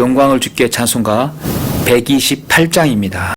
영광을 주께 찬송가 128장입니다.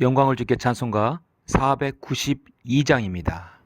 영광을 주께 찬송가 492장입니다.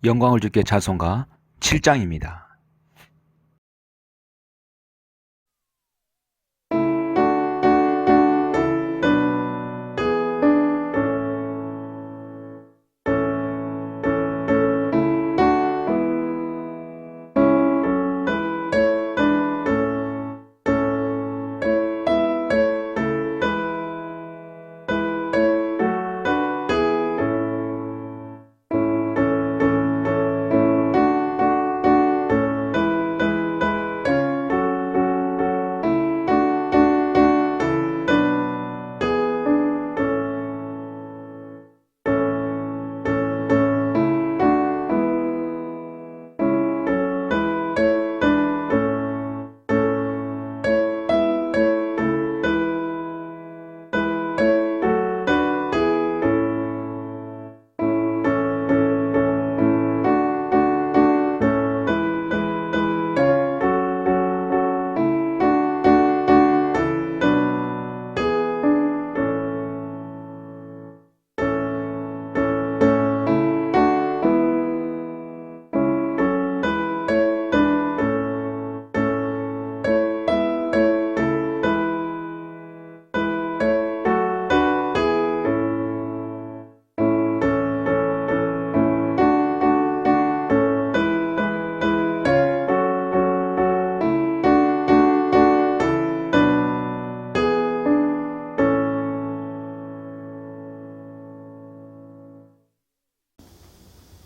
영광을 주께 찬송가 7장입니다.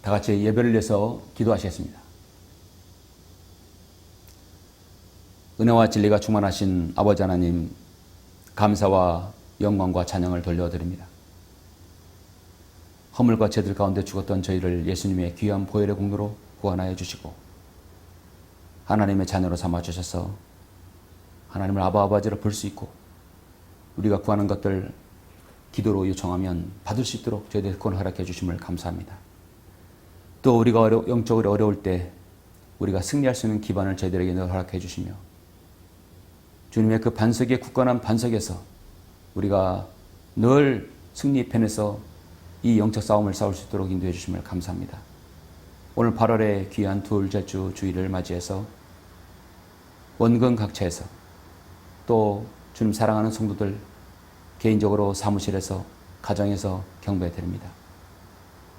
다 같이 예배를 위해서 기도하시겠습니다. 은혜와 진리가 충만하신 아버지 하나님, 감사와 영광과 찬양을 돌려드립니다. 허물과 죄들 가운데 죽었던 저희를 예수님의 귀한 보혈의 공로로 구원하여 주시고 하나님의 자녀로 삼아주셔서 하나님을 아버지로 부를 수 있고 우리가 구하는 것들 기도로 요청하면 받을 수 있도록 저희들 구원 허락해 주심을 감사합니다. 또 우리가 영적으로 어려울 때 우리가 승리할 수 있는 기반을 저희들에게 허락해 주시며 주님의 그 반석에 굳건한 반석에서 우리가 늘 승리 편에서 이 영적 싸움을 싸울 수 있도록 인도해 주심을 감사합니다. 오늘 8월의 귀한 둘째 주 주일을 맞이해서 원근 각처에서 또 주님 사랑하는 성도들 개인적으로 사무실에서 가정에서 경배해 드립니다.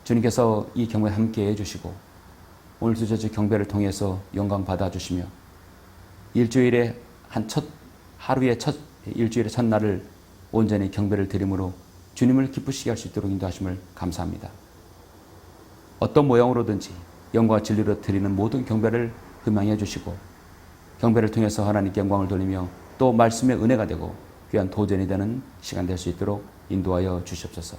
주님께서 이 경배에 함께 해주시고 오늘 둘째 주 경배를 통해서 영광 받아주시며 일주일의 일주일의 첫날을 온전히 경배를 드림으로 주님을 기쁘시게 할 수 있도록 인도하심을 감사합니다. 어떤 모양으로든지 영광과 진리로 드리는 모든 경배를 금양해 주시고 경배를 통해서 하나님께 영광을 돌리며 또 말씀의 은혜가 되고 귀한 도전이 되는 시간 될 수 있도록 인도하여 주시옵소서.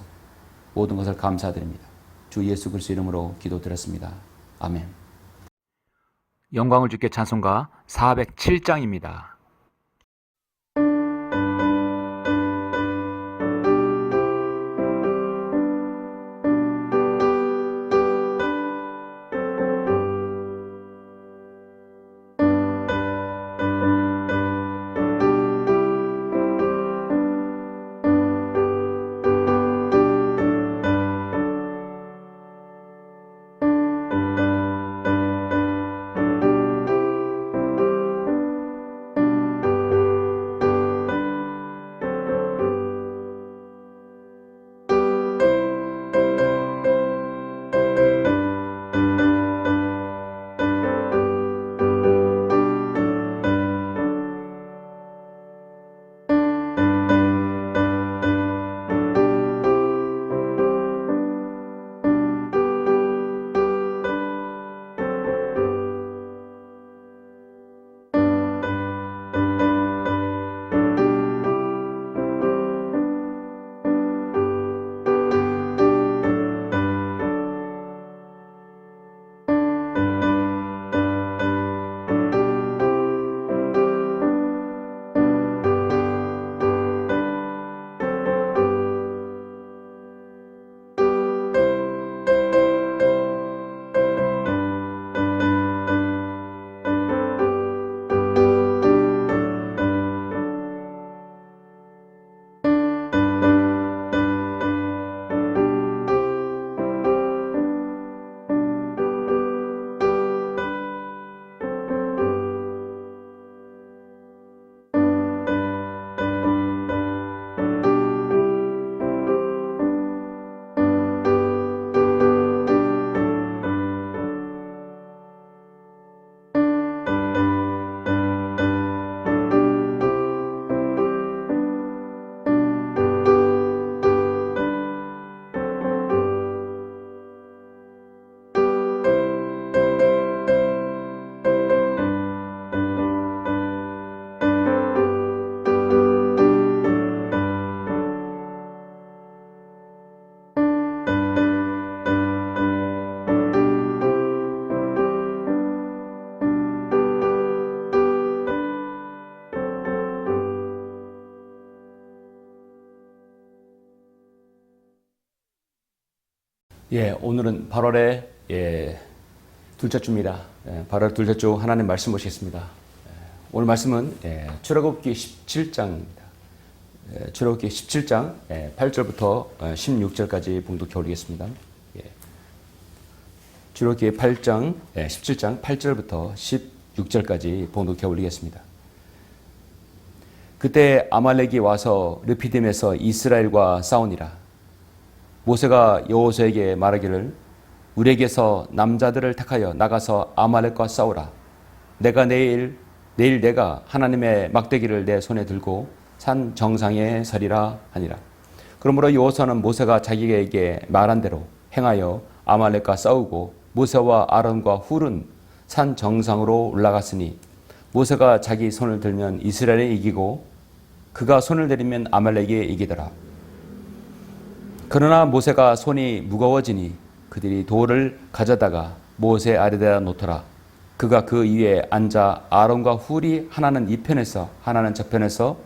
모든 것을 감사드립니다. 주 예수 그리스도 이름으로 기도드렸습니다. 아멘. 영광을 주께 찬송가 407장입니다. 오늘은 8월의 둘째 주입니다. 8월 둘째 주 하나님 말씀 보시겠습니다. 오늘 말씀은 출애굽기 17장입니다. 출애굽기 17장 8절부터 16절까지 봉독해 올리겠습니다. 출애굽기 17장 8절부터 16절까지 봉독해 올리겠습니다. 그때 아말렉이 와서 르피딤에서 이스라엘과 싸우니라. 모세가 여호수아에게 말하기를 우리에게서 남자들을 택하여 나가서 아말렉과 싸우라. 내가 내일 내가 하나님의 막대기를 내 손에 들고 산 정상에 서리라 하니라. 그러므로 여호수아는 모세가 자기에게 말한 대로 행하여 아말렉과 싸우고 모세와 아론과 훌은 산 정상으로 올라갔으니 모세가 자기 손을 들면 이스라엘이 이기고 그가 손을 내리면 아말렉이 이기더라. 그러나 모세가 손이 무거워지니 그들이 돌을 가져다가 모세 아래에다 놓더라. 그가 그 위에 앉아 아론과 훌이 하나는 이 편에서 하나는 저 편에서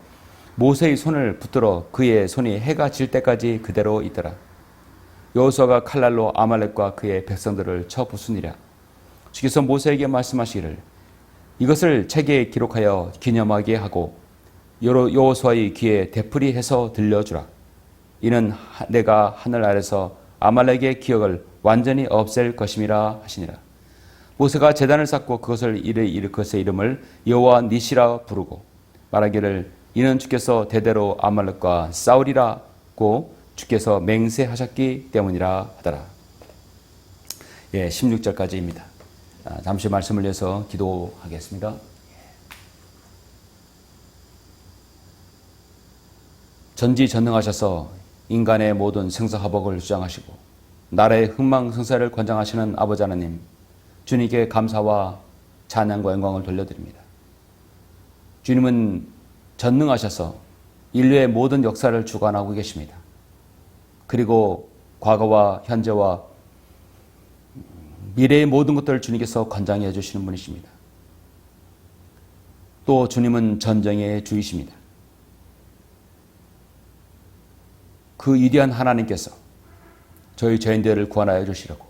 모세의 손을 붙들어 그의 손이 해가 질 때까지 그대로 있더라. 여호수아가 칼날로 아말렉과 그의 백성들을 쳐 부수니라. 주께서 모세에게 말씀하시기를 이것을 책에 기록하여 기념하게 하고 여호수아의 귀에 되풀이해서 들려주라. 이는 내가 하늘 아래서 아말렉의 기억을 완전히 없앨 것임이라 하시니라. 모세가 제단을 쌓고 그것의 이름을 여호와 니시라 부르고 말하기를 이는 주께서 대대로 아말렉과 싸우리라고 주께서 맹세하셨기 때문이라 하더라. 16절까지입니다. 잠시 말씀을 위해서 기도하겠습니다. 전지전능하셔서 인간의 모든 생사화복을 주장하시고 나라의 흥망성쇠를 권장하시는 아버지 하나님, 주님께 감사와 찬양과 영광을 돌려드립니다. 주님은 전능하셔서 인류의 모든 역사를 주관하고 계십니다. 그리고 과거와 현재와 미래의 모든 것들을 주님께서 관장해 주시는 분이십니다. 또 주님은 전쟁의 주이십니다. 그 위대한 하나님께서 저희 죄인들을 구원하여 주시려고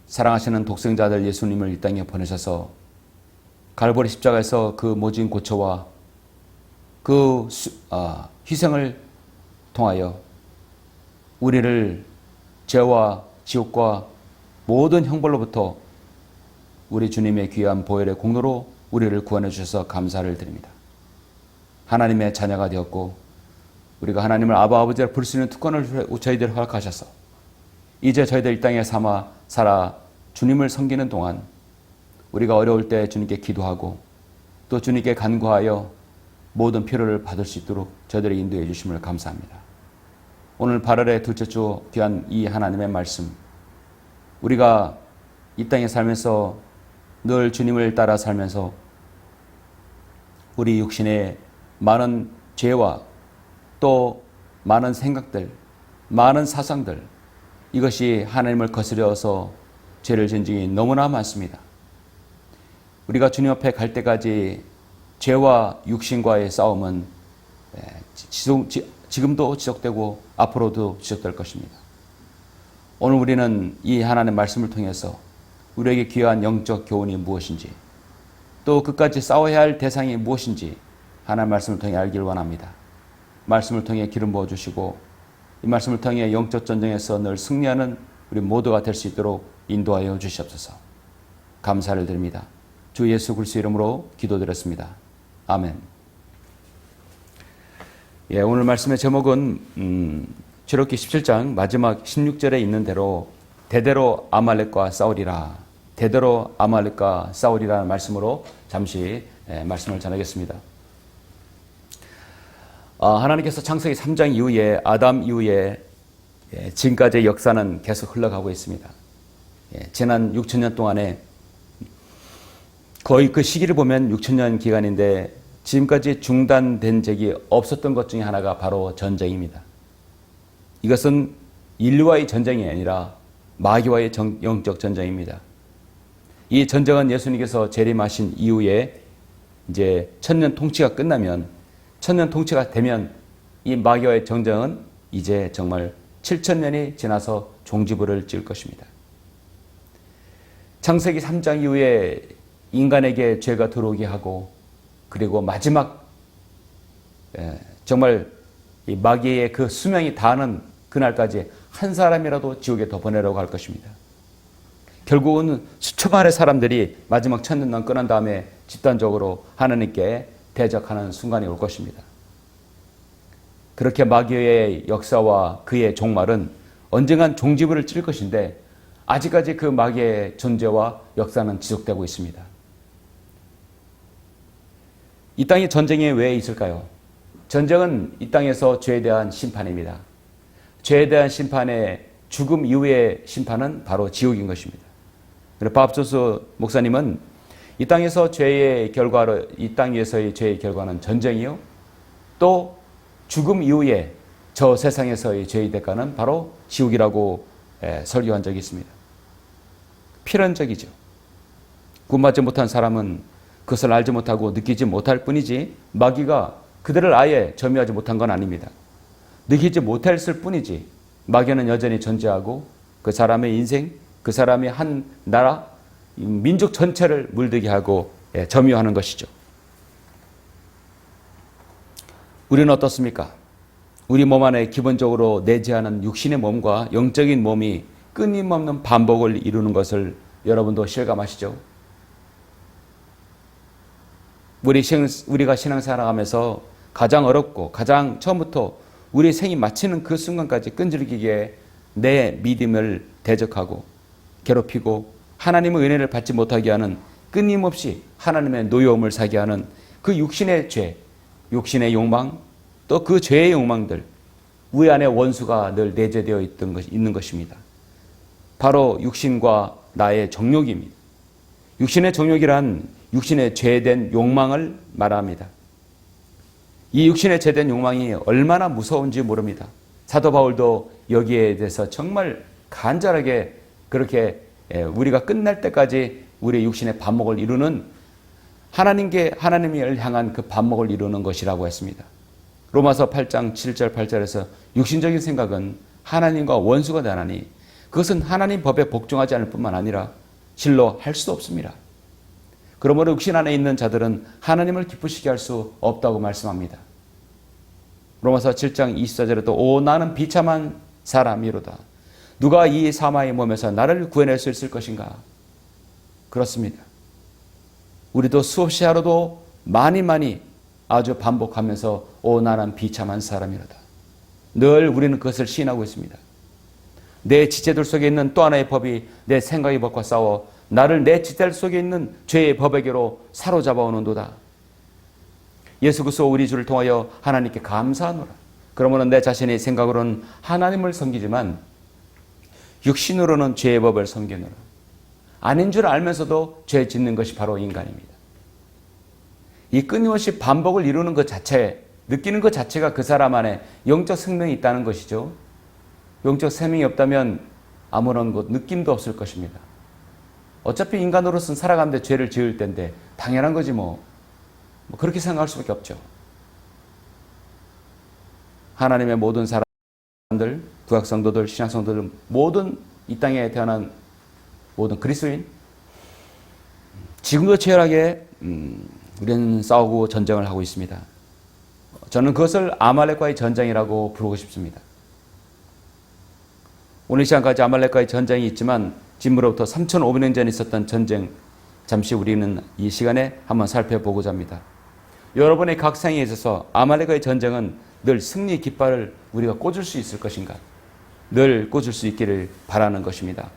사랑하시는 독생자들 예수님을 이 땅에 보내셔서 갈보리 십자가에서 그 모진 고초와 그 희생을 통하여 우리를 죄와 지옥과 모든 형벌로부터 우리 주님의 귀한 보혈의 공로로 우리를 구원해 주셔서 감사를 드립니다. 하나님의 자녀가 되었고 우리가 하나님을 아버지라 부를 수 있는 특권을 저희들 허락하셔서 이제 저희들 이 땅에 살아 주님을 섬기는 동안 우리가 어려울 때 주님께 기도하고 또 주님께 간구하여 모든 필요를 받을 수 있도록 저희들을 인도해 주심을 감사합니다. 오늘 8월의 둘째 주 귀한 이 하나님의 말씀, 우리가 이 땅에 살면서 늘 주님을 따라 살면서 우리 육신의 많은 죄와 또 많은 생각들, 많은 사상들, 이것이 하나님을 거스려서 죄를 지은 적이 너무나 많습니다. 우리가 주님 앞에 갈 때까지 죄와 육신과의 싸움은 지금도 지속되고 앞으로도 지속될 것입니다. 오늘 우리는 이 하나님의 말씀을 통해서 우리에게 귀한 영적 교훈이 무엇인지 또 끝까지 싸워야 할 대상이 무엇인지 하나님의 말씀을 통해 알기를 원합니다. 말씀을 통해 기름 부어주시고 이 말씀을 통해 영적 전쟁에서 늘 승리하는 우리 모두가 될 수 있도록 인도하여 주시옵소서. 감사를 드립니다. 주 예수 그리스도 이름으로 기도드렸습니다. 아멘. 오늘 말씀의 제목은 출애굽기 17장 마지막 16절에 있는 대로 대대로 아말렉과 싸우리라. 대대로 아말렉과 싸우리라는 말씀으로 잠시 말씀을 전하겠습니다. 하나님께서 창세기 3장 이후에 아담 이후에 지금까지의 역사는 계속 흘러가고 있습니다. 지난 6천년 동안에 거의 그 시기를 보면 6천년 기간인데 지금까지 중단된 적이 없었던 것 중에 하나가 바로 전쟁입니다. 이것은 인류와의 전쟁이 아니라 마귀와의 영적 전쟁입니다. 이 전쟁은 예수님께서 재림하신 이후에 이제 천년 통치가 끝나면 천년 통치가 되면 이 마귀와의 전쟁은 이제 정말 7,000년이 지나서 종지부를 찌을 것입니다. 창세기 3장 이후에 인간에게 죄가 들어오게 하고 그리고 마지막 정말 이 마귀의 그 수명이 다하는 그날까지 한 사람이라도 지옥에 더 보내려고 할 것입니다. 결국은 수천만의 사람들이 마지막 천년만 끝난 다음에 집단적으로 하나님께 대적하는 순간이 올 것입니다. 그렇게 마귀의 역사와 그의 종말은 언젠간 종지부를 찔 것인데 아직까지 그 마귀의 존재와 역사는 지속되고 있습니다. 이 땅에 전쟁이 왜 있을까요? 전쟁은 이 땅에서 죄에 대한 심판입니다. 죄에 대한 심판의 죽음 이후의 심판은 바로 지옥인 것입니다. 그래서 밥조수 목사님은 이 땅에서 죄의 결과로 이 땅 위에서의 죄의 결과는 전쟁이요. 또 죽음 이후에 저 세상에서의 죄의 대가는 바로 지옥이라고 설교한 적이 있습니다. 필연적이죠. 구원받지 못한 사람은 그것을 알지 못하고 느끼지 못할 뿐이지 마귀가 그들을 아예 점유하지 못한 건 아닙니다. 느끼지 못했을 뿐이지 마귀는 여전히 존재하고 그 사람의 인생, 그 사람의 한 나라, 민족 전체를 물들게 하고 점유하는 것이죠. 우리는 어떻습니까? 우리 몸 안에 기본적으로 내재하는 육신의 몸과 영적인 몸이 끊임없는 반복을 이루는 것을 여러분도 실감하시죠? 우리가 신앙생활하면서 가장 어렵고 가장 처음부터 우리 생이 마치는 그 순간까지 끈질기게 내 믿음을 대적하고 괴롭히고 하나님의 은혜를 받지 못하게 하는 끊임없이 하나님의 노여움을 사게 하는 그 육신의 죄, 육신의 욕망, 또 그 죄의 욕망들, 우리 안에 원수가 늘 내재되어 있는 것입니다. 바로 육신과 나의 정욕입니다. 육신의 정욕이란 육신의 죄된 욕망을 말합니다. 이 육신의 죄된 욕망이 얼마나 무서운지 모릅니다. 사도 바울도 여기에 대해서 정말 간절하게 그렇게 우리가 끝날 때까지 우리의 육신의 반목을 이루는 하나님을 향한 그 반목을 이루는 것이라고 했습니다. 로마서 8장 7절 8절에서 육신적인 생각은 하나님과 원수가 되나니 그것은 하나님 법에 복종하지 않을 뿐만 아니라 실로 할 수도 없습니다. 그러므로 육신 안에 있는 자들은 하나님을 기쁘시게 할 수 없다고 말씀합니다. 로마서 7장 24절에도 오 나는 비참한 사람이로다. 누가 이 사마의 몸에서 나를 구해낼 수 있을 것인가? 그렇습니다. 우리도 수없이 하루도 많이 아주 반복하면서 오 나는 비참한 사람이로다. 늘 우리는 그것을 시인하고 있습니다. 내 지체들 속에 있는 또 하나의 법이 내 생각의 법과 싸워 나를 내 지체들 속에 있는 죄의 법에게로 사로잡아 오는도다. 예수 그리스도 우리 주를 통하여 하나님께 감사하노라. 그러므로 내 자신의 생각으로는 하나님을 섬기지만 육신으로는 죄의 법을 섬기노라. 아닌 줄 알면서도 죄 짓는 것이 바로 인간입니다. 이 끊임없이 반복을 이루는 것 자체, 느끼는 것 자체가 그 사람 안에 영적 생명이 있다는 것이죠. 영적 생명이 없다면 아무런 느낌도 없을 것입니다. 어차피 인간으로서는 살아가는데 죄를 지을 텐데 당연한 거지 뭐 그렇게 생각할 수밖에 없죠. 하나님의 모든 사람들, 구약 성도들, 신약 성도들, 모든 이 땅에 태어난 모든 그리스도인, 지금도 치열하게 우리는 싸우고 전쟁을 하고 있습니다. 저는 그것을 아말렉과의 전쟁이라고 부르고 싶습니다. 오늘 시간까지 아말렉과의 전쟁이 있지만 지금으로부터 3,500년 전에 있었던 전쟁, 잠시 우리는 이 시간에 한번 살펴보고자 합니다. 여러분의 각 생에 있어서 아말렉과의 전쟁은 늘 승리 깃발을 우리가 꽂을 수 있을 것인가? 늘 꽂을 수 있기를 바라는 것입니다.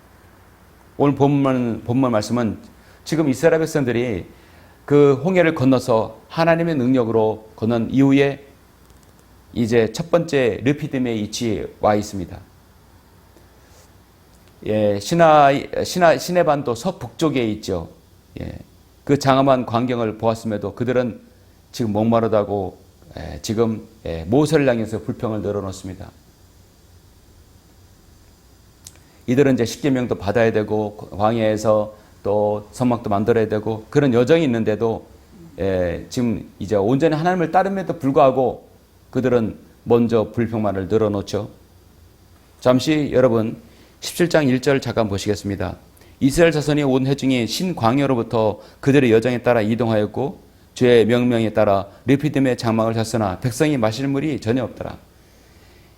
오늘 본문 말씀은 지금 이스라엘 백성들이 그 홍해를 건너서 하나님의 능력으로 건넌 이후에 이제 첫 번째 르피딤의 위치에 와 있습니다. 예, 시내반도 서북쪽에 있죠. 예, 그 장엄한 광경을 보았음에도 그들은 지금 목마르다고 지금 모세를 향해서 불평을 늘어놓습니다. 이들은 이제 십계명도 받아야 되고 광야에서 또 성막도 만들어야 되고 그런 여정이 있는데도 지금 이제 온전히 하나님을 따름에도 불구하고 그들은 먼저 불평만을 늘어놓죠. 잠시 여러분 17장 1절 잠깐 보시겠습니다. 이스라엘 자손이 온 회중이 신광야로부터 그들의 여정에 따라 이동하였고 주의 명령에 따라 르피딤의 장막을 샀으나 백성이 마실 물이 전혀 없더라.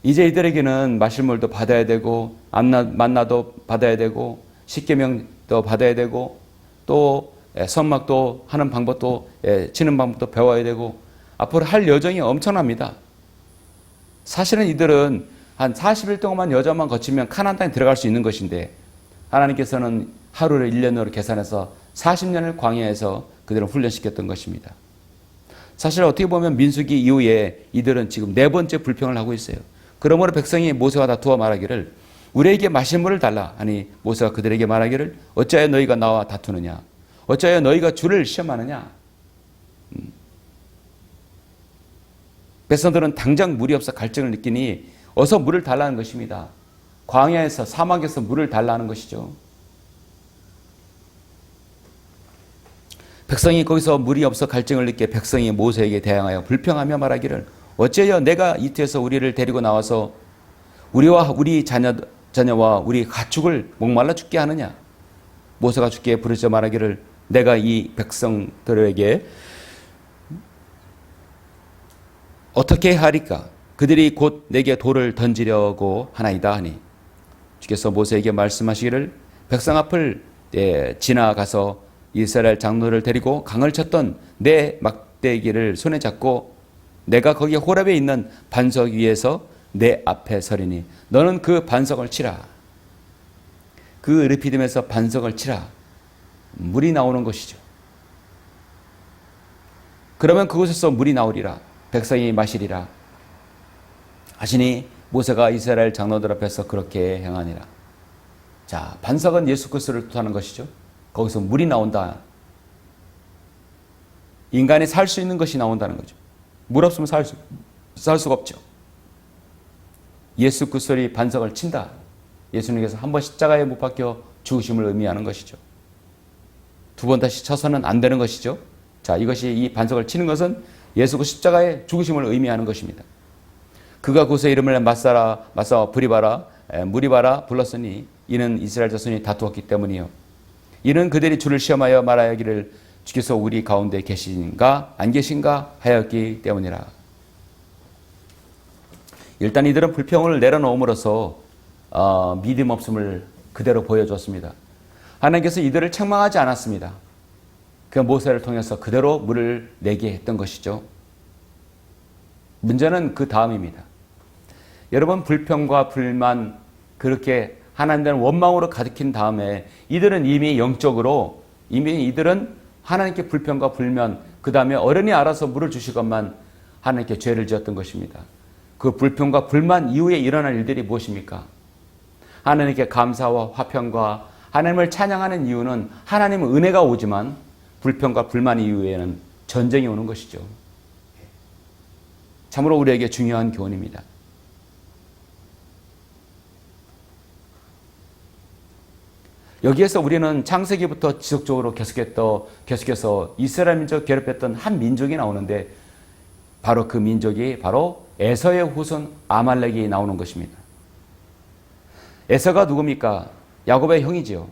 이제 이들에게는 마실 물도 받아야 되고 만나도 받아야 되고 십계명도 받아야 되고 또 선막도 하는 방법도 치는 방법도 배워야 되고 앞으로 할 여정이 엄청납니다. 사실은 이들은 한 40일 동안만 여정만 거치면 가나안 땅에 들어갈 수 있는 것인데 하나님께서는 하루를 1년으로 계산해서 40년을 광야에서 그들을 훈련시켰던 것입니다. 사실 어떻게 보면 민수기 이후에 이들은 지금 4번째 불평을 하고 있어요. 그러므로 백성이 모세와 다투어 말하기를 우리에게 마실 물을 달라 하니 모세가 그들에게 말하기를 어찌하여 너희가 나와 다투느냐 어찌하여 너희가 주를 시험하느냐. 백성들은 당장 물이 없어 갈증을 느끼니 어서 물을 달라는 것입니다. 광야에서 사막에서 물을 달라는 것이죠. 백성이 거기서 물이 없어 갈증을 느끼 백성이 모세에게 대항하여 불평하며 말하기를 어찌하여 내가 이태에서 우리를 데리고 나와서 우리와 우리 자녀와 우리 가축을 목말라 죽게 하느냐. 모세가 주께 부르짖어 말하기를 내가 이 백성들에게 어떻게 하리까? 그들이 곧 내게 돌을 던지려고 하나이다 하니 주께서 모세에게 말씀하시기를 백성 앞을 지나가서 이스라엘 장로를 데리고 강을 쳤던 내 막대기를 손에 잡고 내가 거기 호렙에 있는 반석 위에서 내 앞에 서리니 너는 그 반석을 치라. 그 르피딤에서 반석을 치라. 물이 나오는 것이죠. 그러면 그곳에서 물이 나오리라. 백성이 마시리라. 하시니 모세가 이스라엘 장로들 앞에서 그렇게 행하니라. 자, 반석은 예수 그리스도를 뜻하는 것이죠. 거기서 물이 나온다. 인간이 살 수 있는 것이 나온다는 거죠. 물 없으면 살 수가 없죠. 예수 그리스도의 반석을 친다. 예수님께서 한 번 십자가에 못 박혀 죽으심을 의미하는 것이죠. 2번 다시 쳐서는 안 되는 것이죠. 자, 이것이 이 반석을 치는 것은 예수 그 십자가의 죽으심을 의미하는 것입니다. 그가 그곳의 이름을 마사와 브리바라 무리바라 불렀으니 이는 이스라엘 자손이 다투었기 때문이요. 이는 그들이 주를 시험하여 말하기를 주께서 우리 가운데 계신가 안 계신가 하였기 때문이라. 일단 이들은 불평을 내려놓음으로써 믿음 없음을 그대로 보여줬습니다. 하나님께서 이들을 책망하지 않았습니다. 그 모세를 통해서 그대로 물을 내게 했던 것이죠. 문제는 그 다음입니다. 여러분, 불평과 불만 그렇게 하나님에 대한 원망으로 가득힌 다음에 이들은 이미 영적으로 이들은 하나님께 불평과 불면 그 다음에 어른이 알아서 물을 주시건만 하나님께 죄를 지었던 것입니다. 그 불평과 불만 이후에 일어날 일들이 무엇입니까? 하나님께 감사와 화평과 하나님을 찬양하는 이유는 하나님의 은혜가 오지만 불평과 불만 이후에는 전쟁이 오는 것이죠. 참으로 우리에게 중요한 교훈입니다. 여기에서 우리는 창세기부터 지속적으로 계속해서 이스라엘 민족 괴롭혔던 한 민족이 나오는데 바로 그 민족이 바로 에서의 후손 아말렉이 나오는 것입니다. 에서가 누굽니까? 야곱의 형이지요.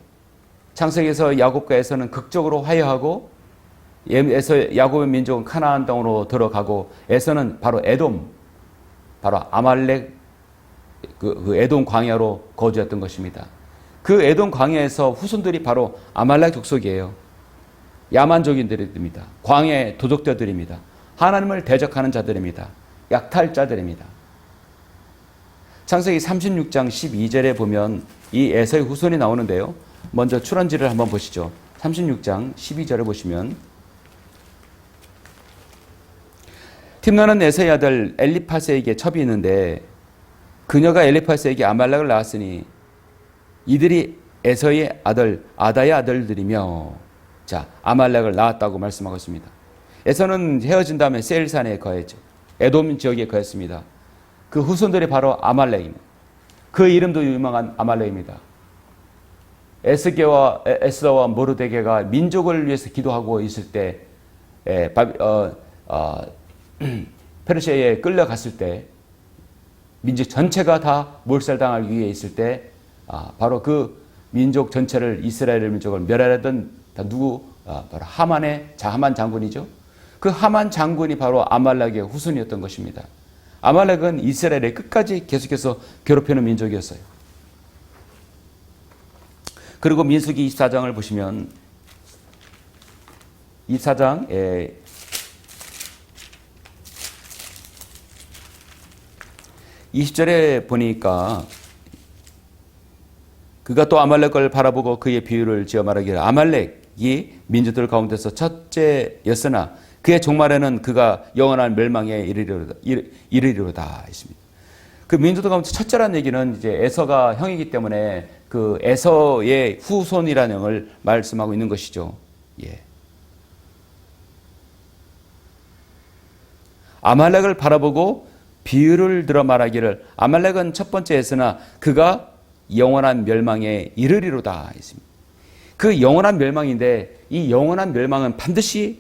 창세기에서 야곱과 에서는 극적으로 화해하고 야곱의 민족은 가나안 땅으로 들어가고 에서는 바로 에돔, 바로 아말렉 그 에돔 광야로 거주했던 것입니다. 그 에돔 광야에서 후손들이 바로 아말렉 족속이에요. 야만족인들입니다. 광야의 도적들입니다. 하나님을 대적하는 자들입니다. 약탈자들입니다. 창세기 36장 12절에 보면 이 에서의 후손이 나오는데요. 먼저 출원지를 한번 보시죠. 36장 12절을 보시면 tim나는 에서의 아들 엘리파스에게 첩이 있는데 그녀가 엘리파스에게 아말렉을 낳았으니 이들이 에서의 아들 아다의 아들들이며, 자, 아말렉을 낳았다고 말씀하고 있습니다. 에서는 헤어진 다음에 세일산에 거했죠. 에돔 지역에 거했습니다. 그 후손들이 바로 아말렉입니다. 그 이름도 유명한 아말렉입니다. 에스더와 모르데게가 민족을 위해서 기도하고 있을 때 페르시아에 끌려갔을 때 민족 전체가 다 몰살당할 위기에 있을 때 바로 그 민족 전체를 이스라엘 민족을 멸하려던 바로 하만 장군이죠. 그 하만 장군이 바로 아말렉의 후손이었던 것입니다. 아말렉은 이스라엘에 끝까지 계속해서 괴롭히는 민족이었어요. 그리고 민수기 24장을 보시면 24장 20절에 보니까 그가 또 아말렉을 바라보고 그의 비유를 지어 말하기를 아말렉이 민족들 가운데서 첫째였으나 그의 종말에는 그가 영원한 멸망에 이르리로다 했습니다. 그 민족들 가운데 첫째라는 얘기는 이제 에서가 형이기 때문에 그 에서의 후손이라는 형을 말씀하고 있는 것이죠. 예. 아말렉을 바라보고 비유를 들어 말하기를 아말렉은 첫 번째였으나 그가 영원한 멸망에 이르리로다 했습니다. 그 영원한 멸망인데 이 영원한 멸망은 반드시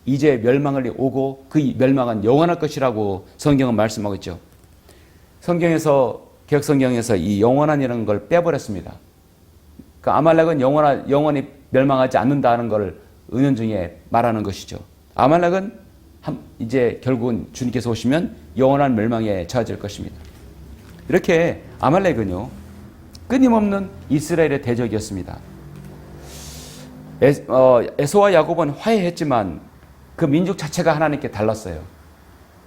이제 멸망을 오고 그 멸망은 영원할 것이라고 성경은 말씀하고 있죠. 성경에서 개혁성경에서 이 영원한이라는 걸 빼버렸습니다. 그 아말렉은 영원히 멸망하지 않는다는 걸 은연중에 말하는 것이죠. 아말렉은 이제 결국은 주님께서 오시면 영원한 멸망에 처해질 것입니다. 이렇게 아말렉은요 끊임없는 이스라엘의 대적이었습니다. 에서와 야곱은 화해했지만 그 민족 자체가 하나님께 달랐어요.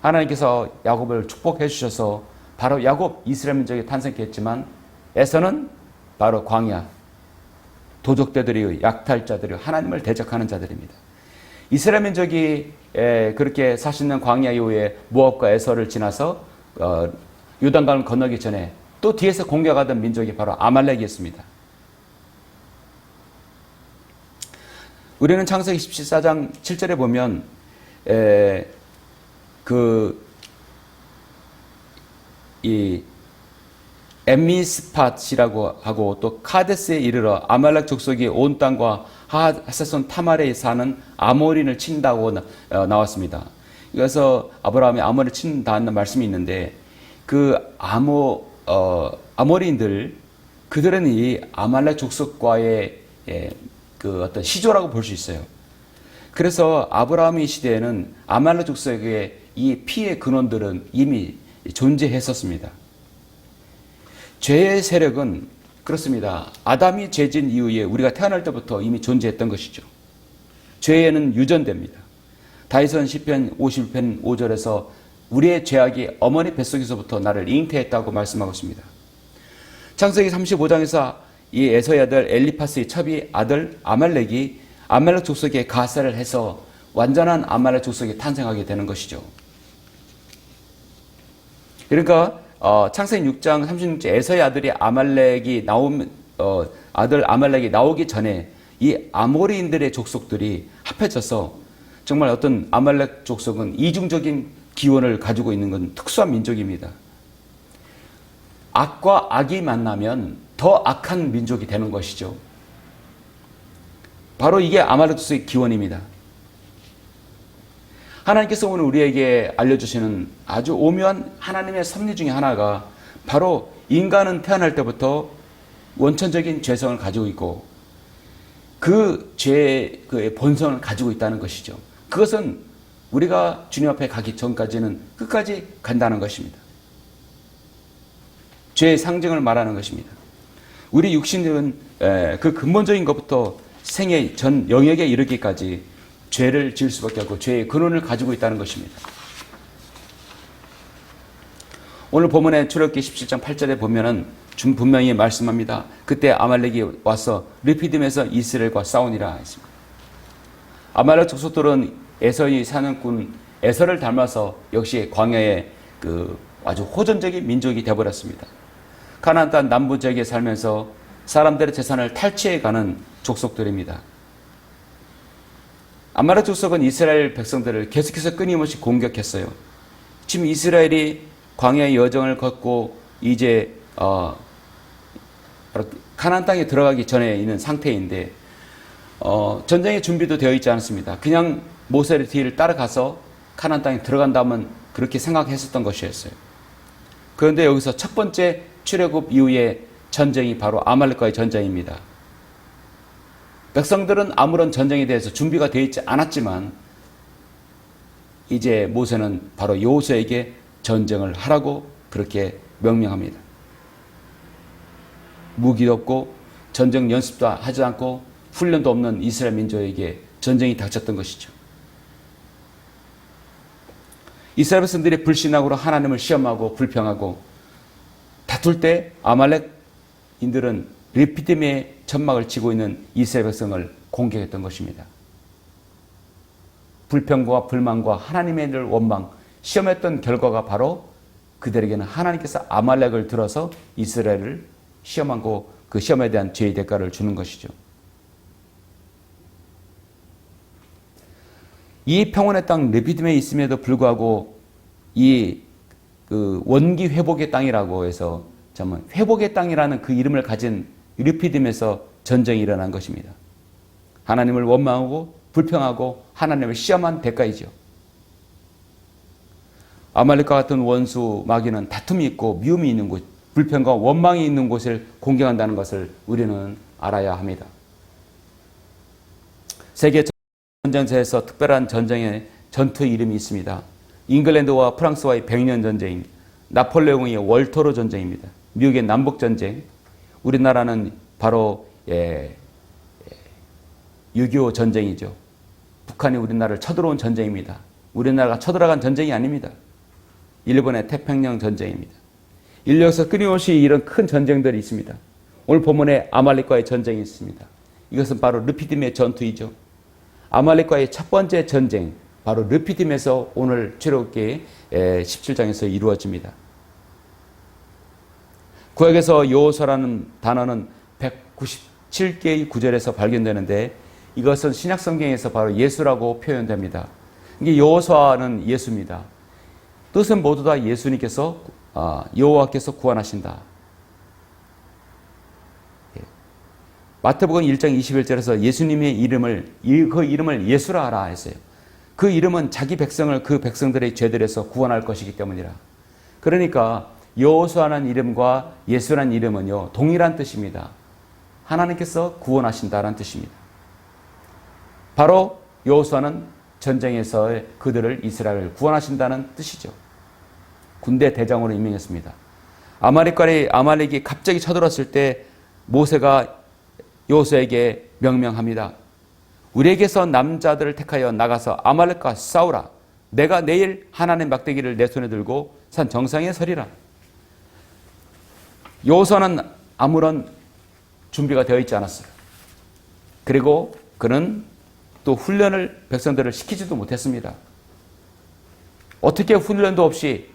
하나님께서 야곱을 축복해 주셔서 바로 야곱 이스라엘 민족이 탄생케 했지만 에서는 바로 광야 도적대들이요 약탈자들이요 하나님을 대적하는 자들입니다. 이스라엘 민족이 그렇게 40년 광야 이후에 모압과 에서를 지나서 요단강을 건너기 전에 또 뒤에서 공격하던 민족이 바로 아말렉이었습니다. 우리는 창세기 14장 7절에 보면 이 엠미스팟이라고 하고 또 카데스에 이르러 아말렉 족속이 온 땅과 하세손 타말에 사는 아모린을 친다고 나왔습니다. 그래서 아브라함이 아모리를 친다는 말씀이 있는데 그 아모린들 그들은 이 아말렉 족속과의 그 어떤 시조라고 볼 수 있어요. 그래서 아브라함의 시대에는 아말렉 족속의 이 피의 근원들은 이미 존재했었습니다. 죄의 세력은 그렇습니다. 아담이 죄진 이후에 우리가 태어날 때부터 이미 존재했던 것이죠. 죄에는 유전됩니다. 다윗은 시편 51편 5절에서 우리의 죄악이 어머니 뱃속에서부터 나를 잉태했다고 말씀하고 있습니다. 창세기 35장에서 이 에서의 아들 엘리파스의 첩이 아들 아말렉이 아말렉 족속에 가세를 해서 완전한 아말렉 족속이 탄생하게 되는 것이죠. 그러니까 창세기 6장 36절 에서의 아들이 아들 아말렉이 나오기 전에 이 아모리인들의 족속들이 합해져서 정말 어떤 아말렉 족속은 이중적인 기원을 가지고 있는 건 특수한 민족입니다. 악과 악이 만나면 더 악한 민족이 되는 것이죠. 바로 이게 아말렉 족속의 기원입니다. 하나님께서 오늘 우리에게 알려주시는 아주 오묘한 하나님의 섭리 중에 하나가 바로 인간은 태어날 때부터 원천적인 죄성을 가지고 있고 그 죄의 그 본성을 가지고 있다는 것이죠. 그것은 우리가 주님 앞에 가기 전까지는 끝까지 간다는 것입니다. 죄의 상징을 말하는 것입니다. 우리 육신은 그 근본적인 것부터 생의 전 영역에 이르기까지 죄를 지을 수밖에 없고 죄의 근원을 가지고 있다는 것입니다. 오늘 본문의 출애굽기 17장 8절에 보면은 분명히 말씀합니다. 그때 아말렉이 와서 르피딤에서 이스라엘과 싸우니라 했습니다. 아말렉 족속들은 에서의 사냥꾼 에서를 닮아서 역시 광야의 그 아주 호전적인 민족이 되어버렸습니다. 가나안 땅 남부 지역에 살면서 사람들의 재산을 탈취해가는 족속들입니다. 아말렉 족속은 이스라엘 백성들을 계속해서 끊임없이 공격했어요. 지금 이스라엘이 광야의 여정을 걷고 이제 가나안 땅에 들어가기 전에 있는 상태인데 전쟁의 준비도 되어 있지 않습니다. 그냥 모세의 뒤를 따라가서 가나안 땅에 들어간다면 그렇게 생각했었던 것이었어요. 그런데 여기서 첫 번째 출애굽 이후의 전쟁이 바로 아말렉과의 전쟁입니다. 백성들은 아무런 전쟁에 대해서 준비가 되어 있지 않았지만 이제 모세는 바로 여호수아에게 전쟁을 하라고 그렇게 명령합니다. 무기도 없고 전쟁 연습도 하지 않고 훈련도 없는 이스라엘 민족에게 전쟁이 닥쳤던 것이죠. 이스라엘 백성들이 불신앙으로 하나님을 시험하고 불평하고 다툴 때 아말렉인들은 르피딤의 천막을 치고 있는 이스라엘 백성을 공격했던 것입니다. 불평과 불만과 하나님의 원망, 시험했던 결과가 바로 그들에게는 하나님께서 아말렉을 들어서 이스라엘을 시험하고 그 시험에 대한 죄의 대가를 주는 것이죠. 이 평온의 땅 르피딤에 있음에도 불구하고 이 그 원기 회복의 땅이라고 해서 잠깐 회복의 땅이라는 그 이름을 가진 르피딤에서 전쟁이 일어난 것입니다. 하나님을 원망하고 불평하고 하나님을 시험한 대가이죠. 아말렉과 같은 원수 마귀는 다툼이 있고 미움이 있는 곳, 불평과 원망이 있는 곳을 공격한다는 것을 우리는 알아야 합니다. 세계 전쟁터에서 특별한 전쟁의 전투 이름이 있습니다. 잉글랜드와 프랑스와의 100년 전쟁, 나폴레옹의 월터로 전쟁입니다. 미국의 남북 전쟁, 우리나라는 바로 6.25 전쟁이죠. 북한이 우리나라를 쳐들어온 전쟁입니다. 우리나라가 쳐들어간 전쟁이 아닙니다. 일본의 태평양 전쟁입니다. 인류에서 끊임없이 이런 큰 전쟁들이 있습니다. 오늘 본문에 아말렉과의 전쟁이 있습니다. 이것은 바로 르피딤의 전투이죠. 아말렉과의 첫 번째 전쟁, 바로 르피딤에서 오늘 출애굽기 17장에서 이루어집니다. 구약에서 여호수아라는 단어는 197개의 구절에서 발견되는데 이것은 신약 성경에서 바로 예수라고 표현됩니다. 이게 여호수아는 예수입니다. 뜻은 모두 다 예수님께서 여호와께서 구원하신다. 마태복음 1장 21절에서 예수님의 이름을 그 이름을 예수라 하라 했어요. 그 이름은 자기 백성을 그 백성들의 죄들에서 구원할 것이기 때문이라. 그러니까 여호수아라는 이름과 예수라는 이름은요 동일한 뜻입니다. 하나님께서 구원하신다라는 뜻입니다. 바로 여호수아는 전쟁에서 그들을 이스라엘을 구원하신다는 뜻이죠. 군대 대장으로 임명했습니다. 아말렉이 갑자기 쳐들었을 때 모세가 여호수아에게 명명합니다. 우리에게서 남자들을 택하여 나가서 아말렉과 싸우라. 내가 내일 하나님의 막대기를 내 손에 들고 산 정상에 서리라. 여호수아는 아무런 준비가 되어 있지 않았어요. 그리고 그는 또 훈련을 백성들을 시키지도 못했습니다. 어떻게 훈련도 없이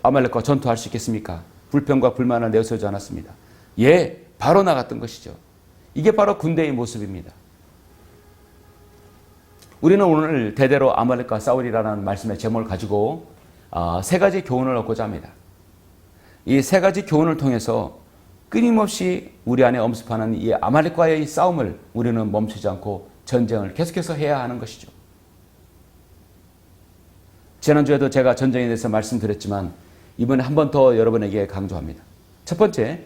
아말렉과 전투할 수 있겠습니까? 불평과 불만을 내세우지 않았습니다. 바로 나갔던 것이죠. 이게 바로 군대의 모습입니다. 우리는 오늘 대대로 아말렉과 싸우리라는 말씀의 제목을 가지고 세 가지 교훈을 얻고자 합니다. 이 세 가지 교훈을 통해서 끊임없이 우리 안에 엄습하는 이 아말렉과의 싸움을 우리는 멈추지 않고 전쟁을 계속해서 해야 하는 것이죠. 지난주에도 제가 전쟁에 대해서 말씀드렸지만 이번에 한 번 더 여러분에게 강조합니다. 첫 번째,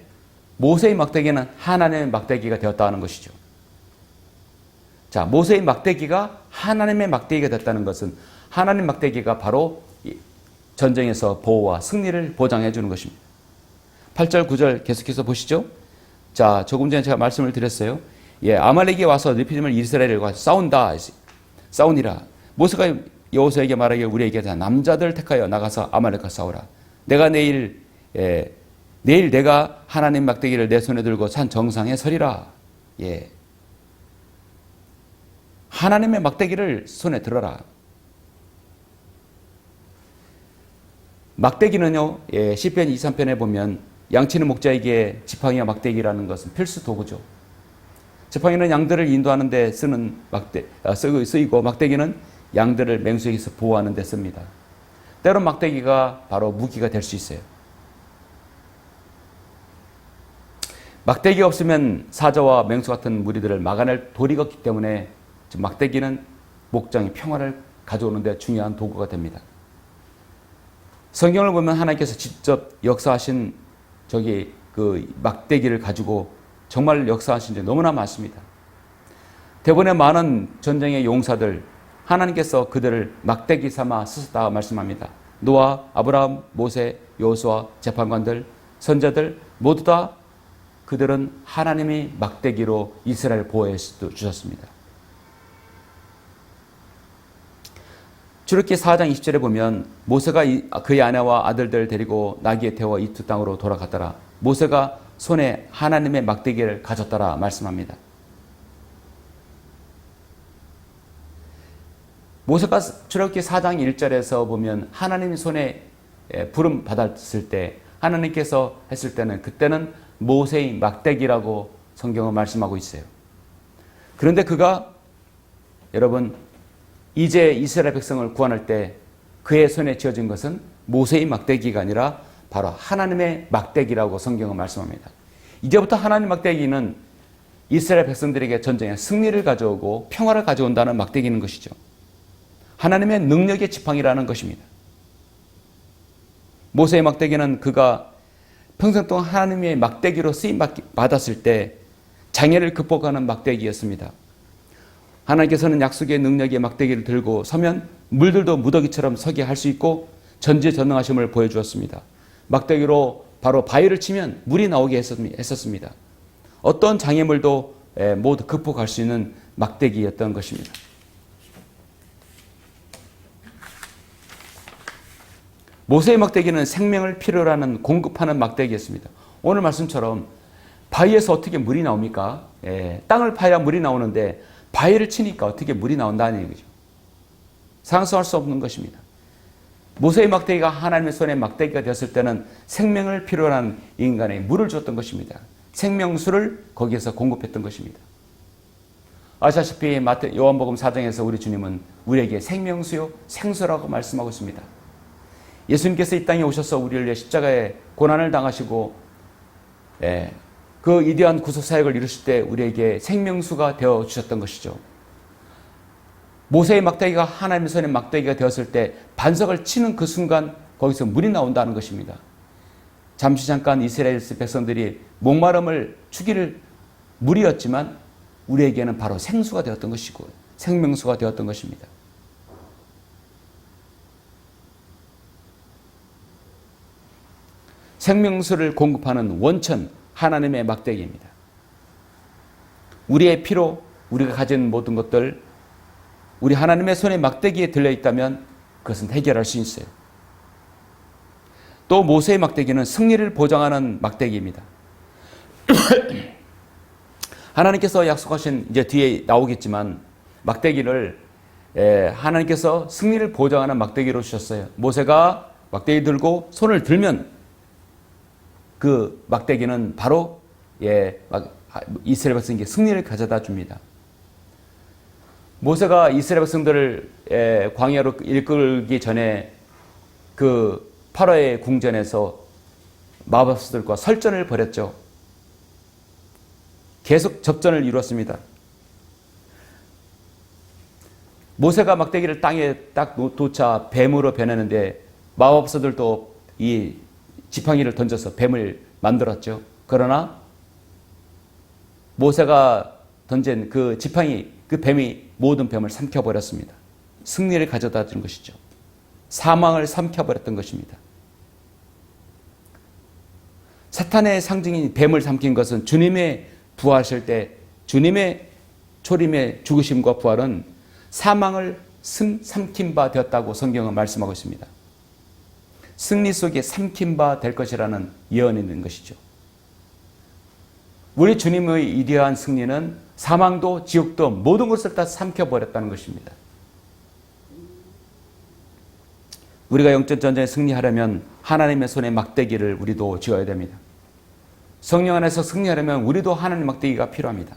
모세의 막대기는 하나님의 막대기가 되었다는 것이죠. 자, 모세의 막대기가 하나님의 막대기가 됐다는 것은 하나님 막대기가 바로 전쟁에서 보호와 승리를 보장해 주는 것입니다. 8절, 9절 계속해서 보시죠. 자, 조금 전에 제가 말씀을 드렸어요. 아말렉이 와서 르피딤을 이스라엘과 싸우니라. 모세가 여호수아에게 말하기를 우리에게 남자들 택하여 나가서 아말렉과 싸우라. 내가 내일 내가 하나님 막대기를 내 손에 들고 산 정상에 서리라. 하나님의 막대기를 손에 들어라. 막대기는요, 시편 23편에 보면 양치는 목자에게 지팡이와 막대기라는 것은 필수 도구죠. 지팡이는 양들을 인도하는 데 쓰이고 막대기는 양들을 맹수에게서 보호하는 데 씁니다. 때론 막대기가 바로 무기가 될 수 있어요. 막대기가 없으면 사자와 맹수 같은 무리들을 막아낼 도리가 없기 때문에 막대기는 목장의 평화를 가져오는 데 중요한 도구가 됩니다. 성경을 보면 하나님께서 직접 역사하신 그 막대기를 가지고 정말 역사하신 지 너무나 많습니다. 대부분의 많은 전쟁의 용사들, 하나님께서 그들을 막대기 삼아 쓰셨다 말씀합니다. 노아, 아브라함, 모세, 여호수아, 재판관들, 선자들 모두 다 그들은 하나님의 막대기로 이스라엘을 보호해 주셨습니다. 출애굽기 4장 20절에 보면 모세가 그의 아내와 아들들 데리고 나귀에 태워 이집트 땅으로 돌아갔더라. 모세가 손에 하나님의 막대기를 가졌더라 말씀합니다. 모세가 출애굽기 4장 1절에서 보면 하나님의 손에 부름 받았을 때 하나님께서 했을 때는 그때는 모세의 막대기라고 성경은 말씀하고 있어요. 그런데 그가 여러분 이제 이스라엘 백성을 구원할 때 그의 손에 쥐어진 것은 모세의 막대기가 아니라 바로 하나님의 막대기라고 성경은 말씀합니다. 이제부터 하나님의 막대기는 이스라엘 백성들에게 전쟁에 승리를 가져오고 평화를 가져온다는 막대기인 것이죠. 하나님의 능력의 지팡이라는 것입니다. 모세의 막대기는 그가 평생 동안 하나님의 막대기로 쓰임 받았을 때 장애를 극복하는 막대기였습니다. 하나님께서는 약속의 능력의 막대기를 들고 서면 물들도 무더기처럼 서게 할 수 있고 전지전능하심을 보여주었습니다. 막대기로 바로 바위를 치면 물이 나오게 했었습니다. 어떤 장애물도 모두 극복할 수 있는 막대기였던 것입니다. 모세의 막대기는 생명을 필요로 하는 공급하는 막대기였습니다. 오늘 말씀처럼 바위에서 어떻게 물이 나옵니까? 땅을 파야 물이 나오는데 바위를 치니까 어떻게 물이 나온다는 얘기죠. 상상할 수 없는 것입니다. 모세의 막대기가 하나님의 손에 막대기가 되었을 때는 생명을 필요로 하는 인간에 물을 줬던 것입니다. 생명수를 거기에서 공급했던 것입니다. 아시다시피 요한복음 4장에서 우리 주님은 우리에게 생명수요 생수라고 말씀하고 있습니다. 예수님께서 이 땅에 오셔서 우리를 위해 십자가에 고난을 당하시고 그 위대한 구속 사역을 이루실 때 우리에게 생명수가 되어 주셨던 것이죠. 모세의 막대기가 하나님의 손에 막대기가 되었을 때 반석을 치는 그 순간 거기서 물이 나온다는 것입니다. 잠깐 이스라엘 백성들이 목마름을 죽일 물이었지만 우리에게는 바로 생수가 되었던 것이고 생명수가 되었던 것입니다. 생명수를 공급하는 원천 하나님의 막대기입니다. 우리의 피로 우리가 가진 모든 것들 우리 하나님의 손에 막대기에 들려있다면 그것은 해결할 수 있어요. 또 모세의 막대기는 승리를 보장하는 막대기입니다. 하나님께서 약속하신 이제 뒤에 나오겠지만 막대기를 하나님께서 승리를 보장하는 막대기로 주셨어요. 모세가 막대기 들고 손을 들면 그 막대기는 바로 이스라엘 백성에게 승리를 가져다 줍니다. 모세가 이스라엘 백성들을 광야로 이끌기 전에 그 파라오의 궁전에서 마법사들과 설전을 벌였죠. 계속 접전을 이루었습니다. 모세가 막대기를 땅에 딱 놓자 뱀으로 변하는데 마법사들도 이 지팡이를 던져서 뱀을 만들었죠. 그러나 모세가 던진 그 지팡이, 그 뱀이 모든 뱀을 삼켜버렸습니다. 승리를 가져다 준 것이죠. 사망을 삼켜버렸던 것입니다. 사탄의 상징인 뱀을 삼킨 것은 주님의 부활하실 때 주님의 초림의 죽으심과 부활은 사망을 삼킨 바 되었다고 성경은 말씀하고 있습니다. 승리 속에 삼킨 바 될 것이라는 예언이 있는 것이죠. 우리 주님의 위대한 승리는 사망도 지옥도 모든 것을 다 삼켜버렸다는 것입니다. 우리가 영적 전쟁에 승리하려면 하나님의 손에 막대기를 우리도 쥐어야 됩니다. 성령 안에서 승리하려면 우리도 하나님 막대기가 필요합니다.